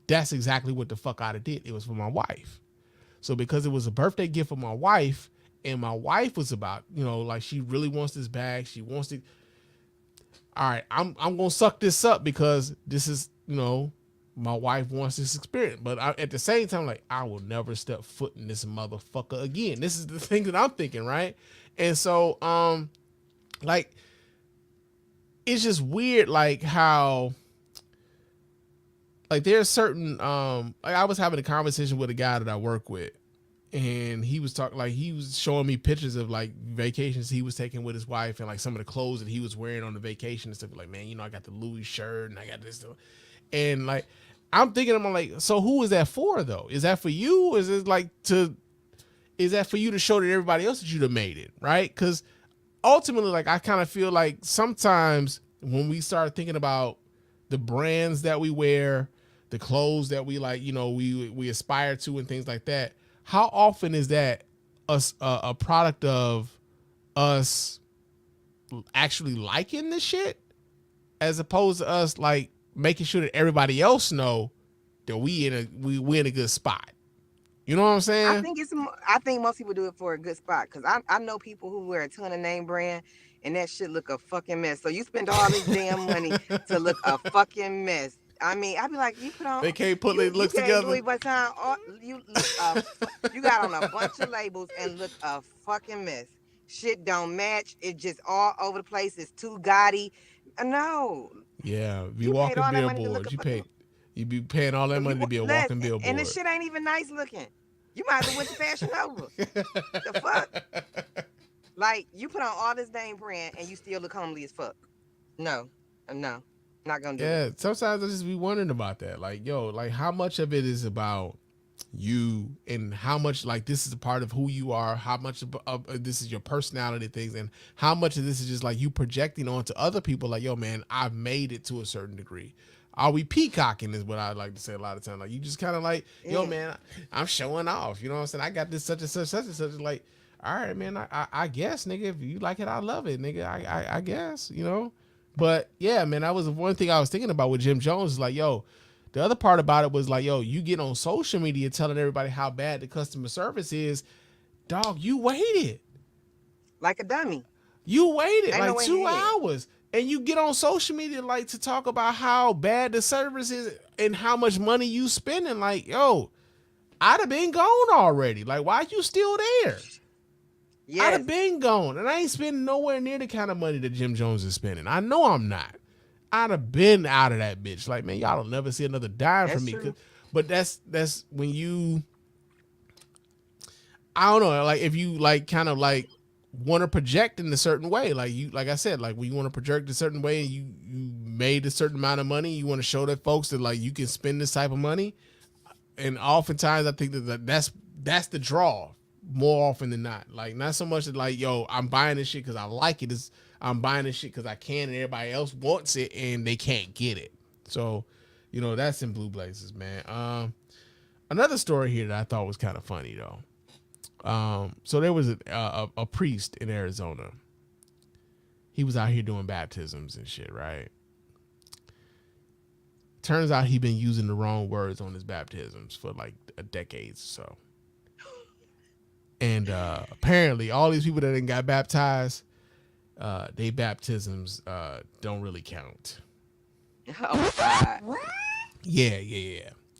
Speaker 1: that's exactly what the fuck I'd have did. It was for my wife. So because it was a birthday gift for my wife, and my wife was about, you know, like, she really wants this bag. She wants it. All right, I'm gonna suck this up because this is, you know, my wife wants this experience. But at the same time, like, I will never step foot in this motherfucker again. This is the thing that I'm thinking, right? And so, like, it's just weird, like, how, like, there's certain, like, I was having a conversation with a guy that I work with, and he was talking, like, he was showing me pictures of, like, vacations he was taking with his wife, and, like, some of the clothes that he was wearing on the vacation and stuff. Like, man, you know, I got the Louis shirt and I got this stuff. And, like, I'm thinking, I'm like, so who is that for, though? Is that for you? Is it like is that for you to show that everybody else that you'd have made it, right? Because ultimately, like, I kind of feel like sometimes when we start thinking about the brands that we wear, the clothes that we, like, you know, we aspire to and things like that, how often is that a product of us actually liking the shit, as opposed to us, like, making sure that everybody else know that we in a good spot? You know what I'm saying?
Speaker 3: I think most people do it for a good spot, because I know people who wear a ton of name brand and that shit look a fucking mess. So you spend all this damn money to look a fucking mess. I mean, I'd be like, you put on,
Speaker 1: They can't put their looks
Speaker 3: can't
Speaker 1: together.
Speaker 3: Louis Vuitton, you look you got on a bunch of labels and look a fucking mess. Shit don't match. It's just all over the place. It's too gaudy. No.
Speaker 1: Yeah, if you
Speaker 3: You paid
Speaker 1: walking
Speaker 3: all that money to look
Speaker 1: billboards, you be paying all that money to be a walking billboard.
Speaker 3: And the shit ain't even nice looking. You might as well went to Fashion Nova. The fuck? Like, you put on all this name brand and you still look homely as fuck. No. Not gonna do it.
Speaker 1: Yeah, sometimes I just be wondering about that. Like, yo, like, how much of it is about you, and how much, like, this is a part of who you are, how much of this is your personality things, and how much of this is just like you projecting onto other people, like, yo, man, I've made it to a certain degree. Are we peacocking is what I like to say a lot of times. Like, you just kind of like, yo, man, I'm showing off. You know what I'm saying? I got this such and such, such and such. Like, all right, man, I guess, nigga, if you like it, I love it, nigga. I guess, you know. But yeah, man, that was one thing I was thinking about with Jim Jones. Is like, yo, the other part about it was like, yo, you get on social media telling everybody how bad the customer service is. Dog, you waited
Speaker 3: like a dummy.
Speaker 1: You waited like 2 hours, and you get on social media, like, to talk about how bad the service is and how much money you spending. Like, yo, I'd have been gone already. Like, why you still there? Yes. I'd have been gone, and I ain't spending nowhere near the kind of money that Jim Jones is spending. I know I'm not. I'd have been out of that bitch. Like, man, y'all don't never see another dime from me. But that's when you, I don't know, like, if you, like, kind of, like, want to project in a certain way, like, you, like I said, like, when you want to project a certain way and you made a certain amount of money, you want to show that folks that, like, you can spend this type of money. And oftentimes I think that's the draw more often than not. Like, not so much that, like, yo, I'm buying this shit because I like it. I'm buying this shit because I can, and everybody else wants it and they can't get it. So, you know, that's in Blue Blazers, man. Another story here that I thought was kind of funny, though. So there was a priest in Arizona. He was out here doing baptisms and shit, right? Turns out he'd been using the wrong words on his baptisms for like a decade or so. And apparently all these people that got baptized, they baptisms don't really count.
Speaker 3: Oh, God. What?
Speaker 1: Yeah.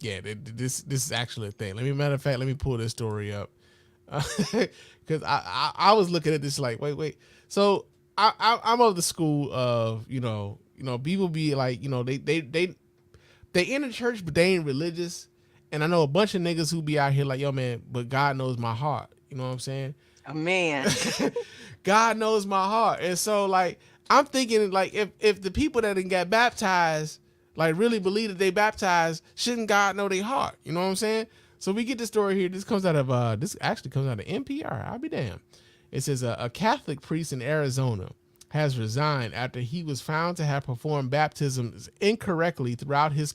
Speaker 1: This is actually a thing. Matter of fact, let me pull this story up. Because I was looking at this like, wait. So I'm of the school of, you know, people be like, you know, they in the church, but they ain't religious. And I know a bunch of niggas who be out here like, yo, man, but God knows my heart. You know what I'm saying?
Speaker 3: Man.
Speaker 1: God knows my heart. And so like I'm thinking like if the people that didn't get baptized like really believe that they baptized, shouldn't God know their heart? You know what I'm saying? So we get the story here. This comes out of this actually comes out of NPR. I'll be damned. It says a Catholic priest in Arizona has resigned after he was found to have performed baptisms incorrectly throughout his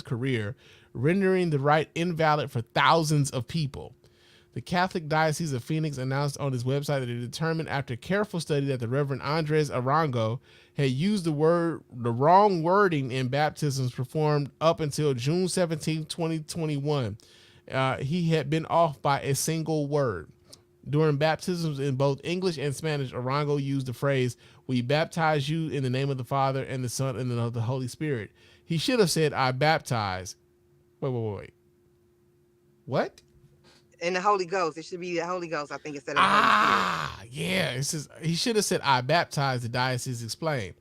Speaker 1: career, rendering the rite invalid for thousands of people. The Catholic Diocese of Phoenix announced on its website that it determined after careful study that the Reverend Andres Arango had used the wrong wording in baptisms performed up until June 17, 2021. He had been off by a single word. During baptisms in both English and Spanish, Arango used the phrase, "We baptize you in the name of the Father and the Son and of the Holy Spirit." He should have said, "I baptize." Wait. What?
Speaker 3: In the Holy Ghost. It should be the Holy Ghost, I think, instead of the Holy Spirit.
Speaker 1: Yeah. It says he should have said, "I baptize," the diocese explained.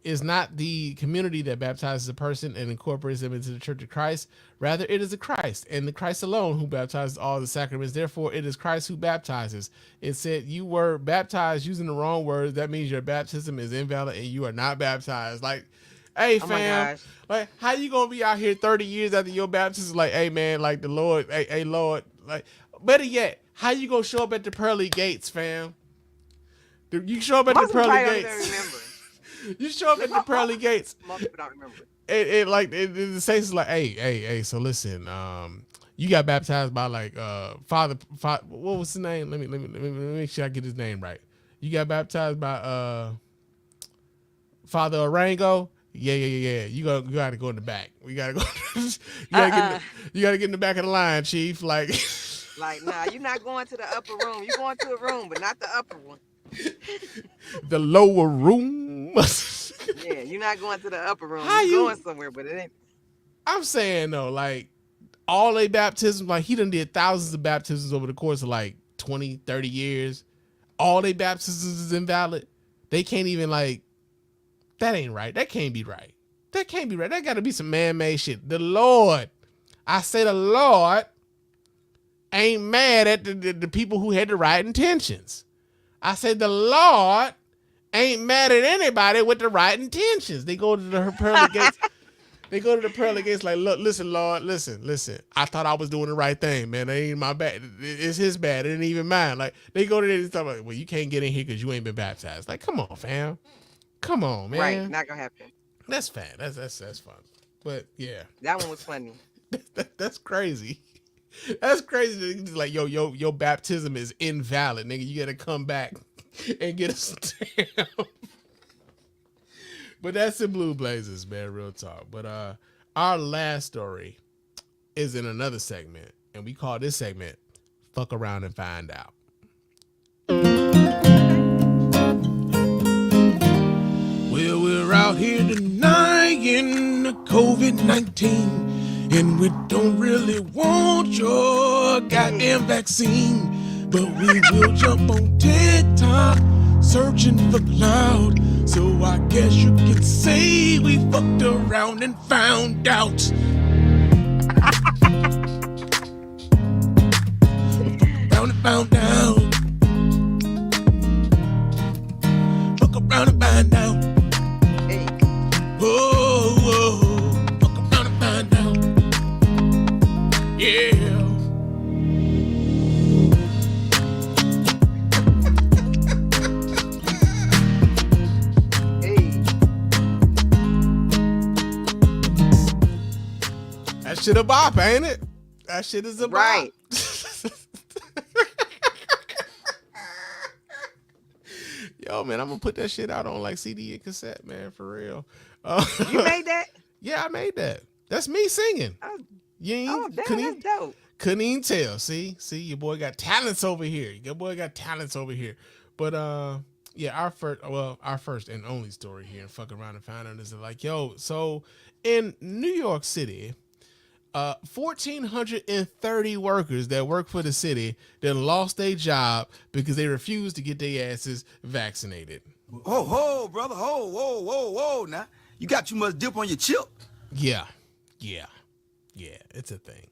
Speaker 1: Is not the community that baptizes a person and incorporates them into the Church of Christ. Rather, it is the Christ and the Christ alone who baptizes all the sacraments. Therefore, it is Christ who baptizes. It said you were baptized using the wrong words. That means your baptism is invalid and you are not baptized. Like, hey, fam, like, how you gonna be out here 30 years after your baptism? Like, hey, man, like the Lord, hey, Lord, like, better yet, how you gonna show up at the pearly gates, fam? You show up at the pearly gates. You show up at the pearly gates.
Speaker 3: Most people don't remember.
Speaker 1: The saints is like, hey. So listen, you got baptized by like Father. What was his name? Let me make sure I get his name right. You got baptized by Father Arango. Yeah. You gotta go in the back. We gotta go. you gotta get in the back of the line, Chief. Like,
Speaker 3: nah, you're not going to the upper room. You're going to a room, but not the upper one.
Speaker 1: The lower room.
Speaker 3: Yeah, you're not going to the upper room. You're going somewhere, but it ain't.
Speaker 1: I'm saying though, like all they baptisms, like he done did thousands of baptisms over the course of like 20, 30 years. All they baptisms is invalid. They can't even like, that ain't right. That can't be right. That can't be right. That gotta be some man-made shit. The Lord, I say the Lord ain't mad at the people who had the right intentions. I said the Lord ain't mad at anybody with the right intentions. They go to the pearly gates. They go to the pearly gates like, look, listen, Lord, listen. I thought I was doing the right thing, man. That ain't my bad. It's his bad. It ain't even mine. Like, they go to there and talk about, well, you can't get in here because you ain't been baptized. Like, come on, fam. Come on, man.
Speaker 3: Right, not gonna happen.
Speaker 1: That's fun. That's fun. But yeah,
Speaker 3: that one was funny.
Speaker 1: That's crazy. That's crazy. Like, your baptism is invalid, nigga. You gotta come back and get a stamp. But that's the Blue Blazers, man. Real talk. But our last story is in another segment, and we call this segment "Fuck Around and Find Out." Well, we're out here denying the COVID-19, and we don't really want your goddamn vaccine, but we will jump on TikTok searching for cloud. So I guess you can say we fucked around and found out. Fuck around and found out. Fuck around and find out.
Speaker 3: Hey.
Speaker 1: Oh, fuck around and find out. Yeah. That shit a bop, ain't it? That shit is a bop.
Speaker 3: Right.
Speaker 1: Yo, man, I'm gonna put that shit out on like CD and cassette, man, for real.
Speaker 3: You made that?
Speaker 1: Yeah, I made that. That's me singing. You ain't,
Speaker 3: that's dope.
Speaker 1: Couldn't even tell. See, your boy got talents over here. But yeah, our first and only story here and Fuck Around and Find Out is like, yo, so in New York City, 1,430 workers that work for the city that lost their job because they refused to get their asses vaccinated.
Speaker 6: Ho, brother, whoa, now. You got too much dip on your chip.
Speaker 1: Yeah, it's a thing.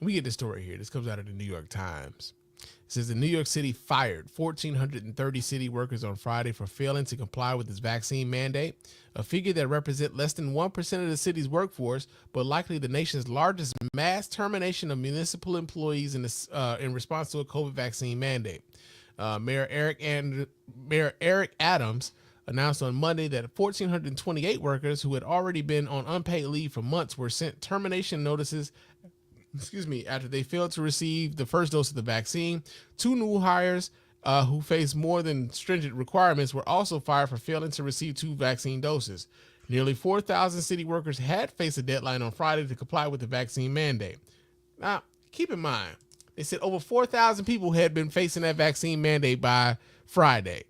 Speaker 1: We get the story here. This comes out of the New York Times. It says the New York City fired 1,430 city workers on Friday for failing to comply with its vaccine mandate, a figure that represents less than 1% of the city's workforce, but likely the nation's largest mass termination of municipal employees in response to a COVID vaccine mandate. Mayor Eric Adams announced on Monday that 1,428 workers who had already been on unpaid leave for months were sent termination notices after they failed to receive the first dose of the vaccine. Two new hires who faced more than stringent requirements were also fired for failing to receive 2 vaccine doses. Nearly 4,000 city workers had faced a deadline on Friday to comply with the vaccine mandate. Now, keep in mind, they said over 4,000 people had been facing that vaccine mandate by Friday.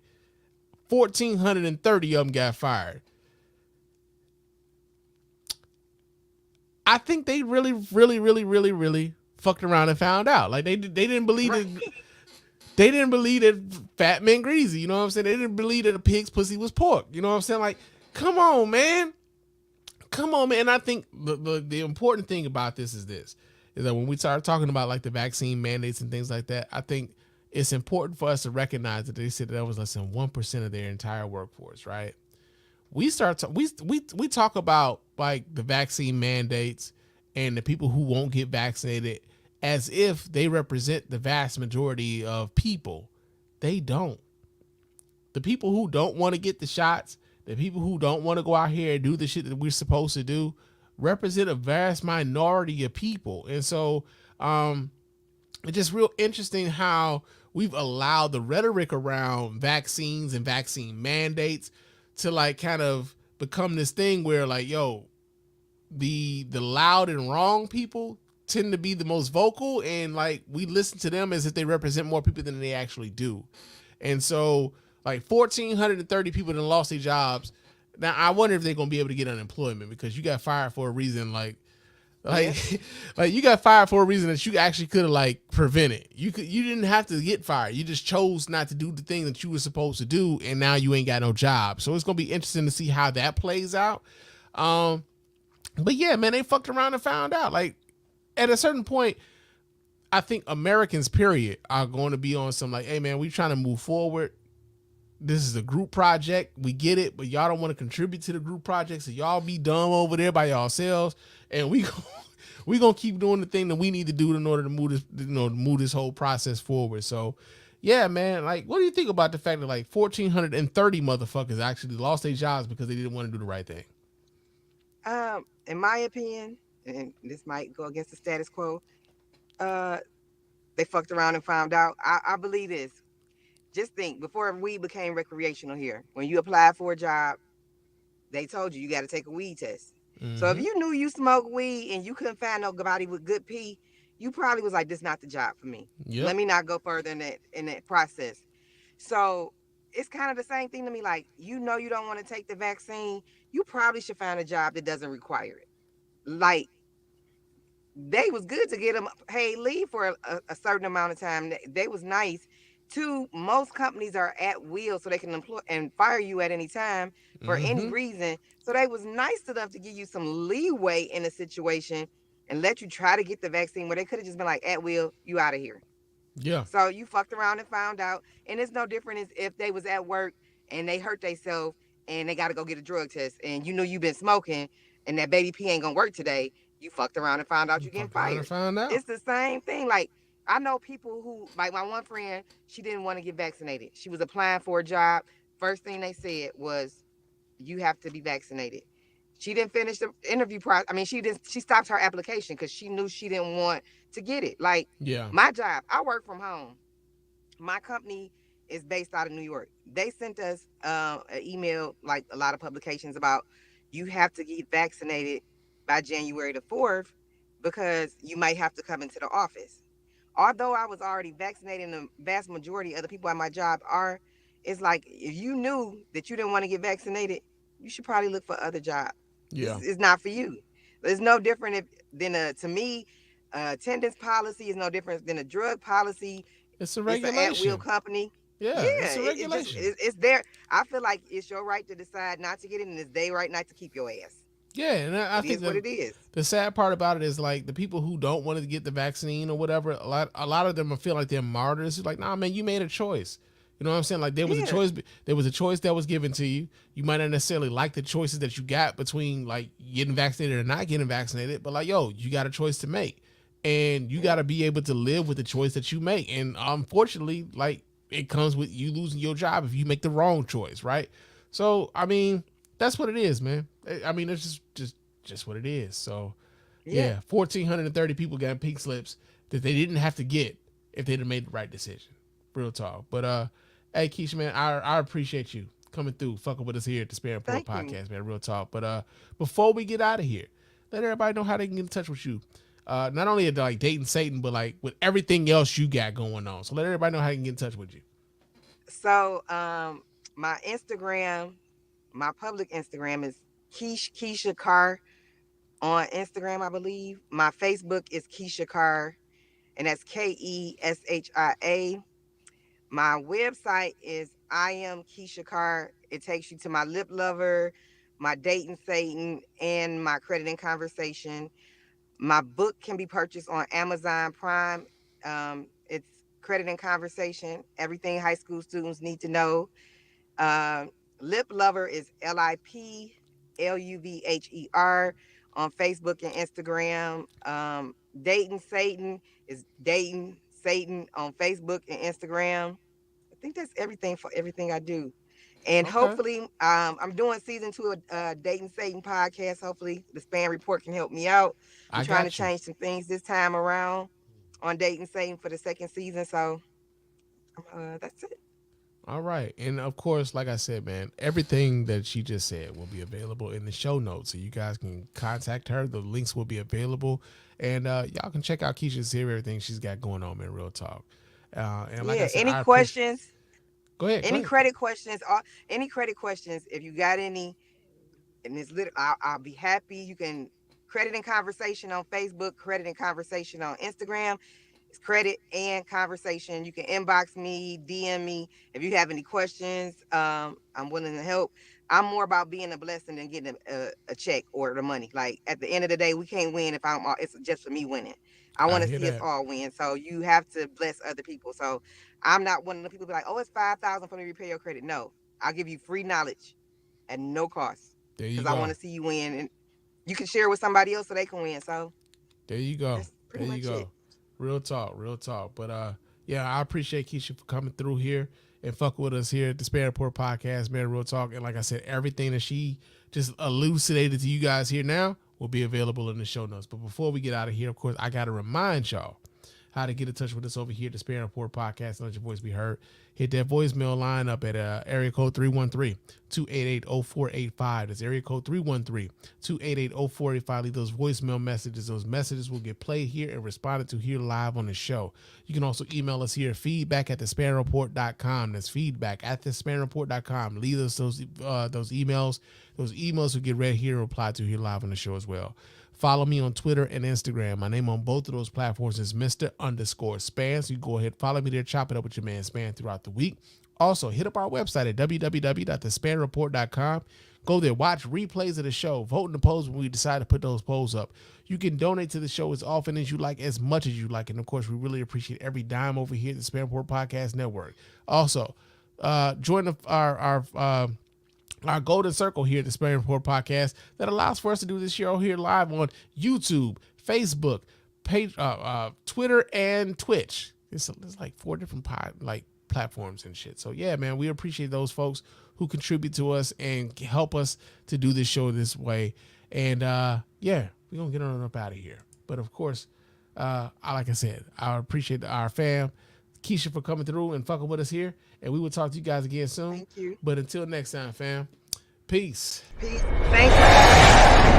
Speaker 1: 1,430 of them got fired. I think they really fucked around and found out. Like they didn't believe it. They didn't believe that fat men greasy. You know what I'm saying? They didn't believe that a pig's pussy was pork. You know what I'm saying? Like, come on, man. And I think the important thing about this is that when we start talking about like the vaccine mandates and things like that, I think it's important for us to recognize that they said that was less than 1% of their entire workforce, right? We talk about like the vaccine mandates and the people who won't get vaccinated as if they represent the vast majority of people. They don't. The people who don't want to get the shots, the people who don't want to go out here and do the shit that we're supposed to do, represent a vast minority of people. And so it's just real interesting how we've allowed the rhetoric around vaccines and vaccine mandates to like kind of become this thing where like, yo, the loud and wrong people tend to be the most vocal, and like we listen to them as if they represent more people than they actually do. And so like 1,430 people that lost their jobs. Now I wonder if they're gonna be able to get unemployment because you got fired for a reason like you got fired for a reason that you actually could have like prevented. You didn't have to get fired. You just chose not to do the thing that you were supposed to do, and now you ain't got no job. So it's gonna be interesting to see how that plays out. But yeah, man, they fucked around and found out. Like at a certain point, I think Americans, period, are going to be on some like, hey man, we trying to move forward. This is a group project. We get it, but y'all don't want to contribute to the group project, so y'all be dumb over there by yourselves, and we gonna keep doing the thing that we need to do in order to move this whole process forward. So, yeah, man, like, what do you think about the fact that like 1,430 motherfuckers actually lost their jobs because they didn't want to do the right thing?
Speaker 3: In my opinion, and this might go against the status quo, they fucked around and found out. I believe this. Just think, before weed became recreational here, when you applied for a job, they told you got to take a weed test. Mm-hmm. So if you knew you smoked weed and you couldn't find nobody with good pee, you probably was like, this is not the job for me. Yep. Let me not go further in that process. So it's kind of the same thing to me. Like, you don't want to take the vaccine, you probably should find a job that doesn't require it. Like, they was good to get them paid leave for a certain amount of time. They was nice. Two, most companies are at will, so they can employ and fire you at any time for any reason. So they was nice enough to give you some leeway in a situation and let you try to get the vaccine, where they could have just been like, at will, you out of here. Yeah. So you fucked around and found out. And it's no different as if they was at work and they hurt themselves and they got to go get a drug test, and you know you've been smoking and that baby P ain't gonna work today. You fucked around and found out you're getting fired. It's the same thing. Like, I know people who, like my one friend, she didn't want to get vaccinated. She was applying for a job. First thing they said was, you have to be vaccinated. She didn't finish the interview process. I mean, she stopped her application because she knew she didn't want to get it. Like, my job, I work from home. My company is based out of New York. They sent us an email, like a lot of publications, about you have to get vaccinated by January the 4th because you might have to come into the office. Although I was already vaccinated, and the vast majority of the people at my job are, it's like, if you knew that you didn't want to get vaccinated, you should probably look for other jobs. Yeah. It's not for you. It's no different to me, attendance policy is no different than a drug policy.
Speaker 1: It's a regulation.
Speaker 3: It's an at-will company. Yeah,
Speaker 1: it's a regulation.
Speaker 3: It's there. I feel like it's your right to decide not to get it, and it's their right not to keep your ass.
Speaker 1: Yeah, and I
Speaker 3: It
Speaker 1: think
Speaker 3: is what it is.
Speaker 1: the sad part about it is like the people who don't want to get the vaccine or whatever. A lot of them feel like they're martyrs. It's like, nah, man, you made a choice. You know what I'm saying? Like there was a
Speaker 3: Yeah,
Speaker 1: choice. There was a choice that was given to you. You might not necessarily like the choices that you got between like getting vaccinated or not getting vaccinated, but like, yo, you got a choice to make, and you got to be able to live with the choice that you make. And unfortunately, like it comes with you losing your job if you make the wrong choice, right? So I mean, that's what it is, man. I mean, it's just what it is. So
Speaker 3: yeah.
Speaker 1: yeah, 1,430 people got pink slips that they didn't have to get if they'd have made the right decision. Real talk. But hey Keisha, man, I appreciate you coming through, fucking with us here at the Spann Report
Speaker 3: Thank you.
Speaker 1: podcast, man. Real talk. But before we get out of here, let everybody know how they can get in touch with you. Not only at like dating Satan, but like with everything else you got going on. So let everybody know how they can get in touch with you.
Speaker 3: So, my Instagram, my public Instagram is Keisha Carr on Instagram, I believe. My Facebook is Keisha Carr, and that's KESHIA. My website is I am Keisha Carr. It takes you to my lip lover, my dating Satan, and my credit and conversation. My book can be purchased on Amazon Prime. It's Credit and Conversation, everything high school students need to know. Uh, Lip Lover is LIPLUVHER on Facebook and Instagram. Dating Satan is Dating Satan on Facebook and Instagram. I think that's everything for everything I do. And
Speaker 1: Okay.
Speaker 3: hopefully, I'm doing season 2 of Dating Satan podcast. Hopefully, the Spann Report can help me out. I'm
Speaker 1: I
Speaker 3: trying to
Speaker 1: got you.
Speaker 3: change some things this time around on Dating Satan for the second season. So that's it.
Speaker 1: All right. And of course, like I said, man, everything that she just said will be available in the show notes. So you guys can contact her. The links will be available. And y'all can check out Keisha's series, everything she's got going on, man. Real talk. And like I
Speaker 3: Yeah.
Speaker 1: said,
Speaker 3: Any
Speaker 1: I appreciate.
Speaker 3: questions?
Speaker 1: Go ahead. Go
Speaker 3: Any
Speaker 1: ahead.
Speaker 3: credit questions? Any credit questions? If you got any, and it's little, I'll be happy. You can credit and conversation on Facebook, credit and conversation on Instagram. It's credit and conversation. You can inbox me, DM me if you have any questions. I'm willing to help. I'm more about being a blessing than getting a check or the money. Like at the end of the day, we can't win if it's just for me winning. I
Speaker 1: I
Speaker 3: want to
Speaker 1: hear
Speaker 3: see us
Speaker 1: that.
Speaker 3: all win. So you have to bless other people. So I'm not one of the people be like, oh, it's 5,000 for me to repay your credit. No, I'll give you free knowledge at no cost
Speaker 1: There you
Speaker 3: because I want
Speaker 1: go.
Speaker 3: to see you win, and you can share with somebody else so they can win. So
Speaker 1: There you go.
Speaker 3: that's
Speaker 1: There
Speaker 3: pretty
Speaker 1: you
Speaker 3: much it.
Speaker 1: go. Real talk, real talk. But yeah, I appreciate Keisha for coming through here and fucking with us here at the Spann Report podcast, man. Real talk. And like I said, everything that she just elucidated to you guys here now will be available in the show notes. But before we get out of here, of course, I gotta remind y'all how to get in touch with us over here at the Spann Report podcast and let your voice be heard. Hit that voicemail line up at area code 313-288-0485. That's area code 313-288-0485. Leave those voicemail messages. Those messages will get played here and responded to here live on the show. You can also email us here, feedback at thespannreport.com. That's feedback at thespannreport.com. Leave us those emails. Those emails will get read here and replied to here live on the show as well. Follow me on Twitter and Instagram. My name on both of those platforms is Mr_Spann. So you go ahead, follow me there, chop it up with your man Spann throughout the week. Also, hit up our website at www.thespannreport.com. Go there, watch replays of the show, vote in the polls when we decide to put those polls up. You can donate to the show as often as you like, as much as you like. And of course, we really appreciate every dime over here at the Spann Report Podcast Network. Also, join our golden circle here at the Spann Report podcast that allows for us to do this show here live on YouTube, Facebook, Twitter, and Twitch. It's like 4 different platforms and shit. So yeah, man, we appreciate those folks who contribute to us and help us to do this show this way. And yeah, we're gonna get on up out of here. But of course, like I said, I appreciate our fam, Keisha, for coming through and fucking with us here. And we will talk to you guys again soon.
Speaker 3: Thank you.
Speaker 1: But until next time, fam, peace.
Speaker 3: Peace. Thank you.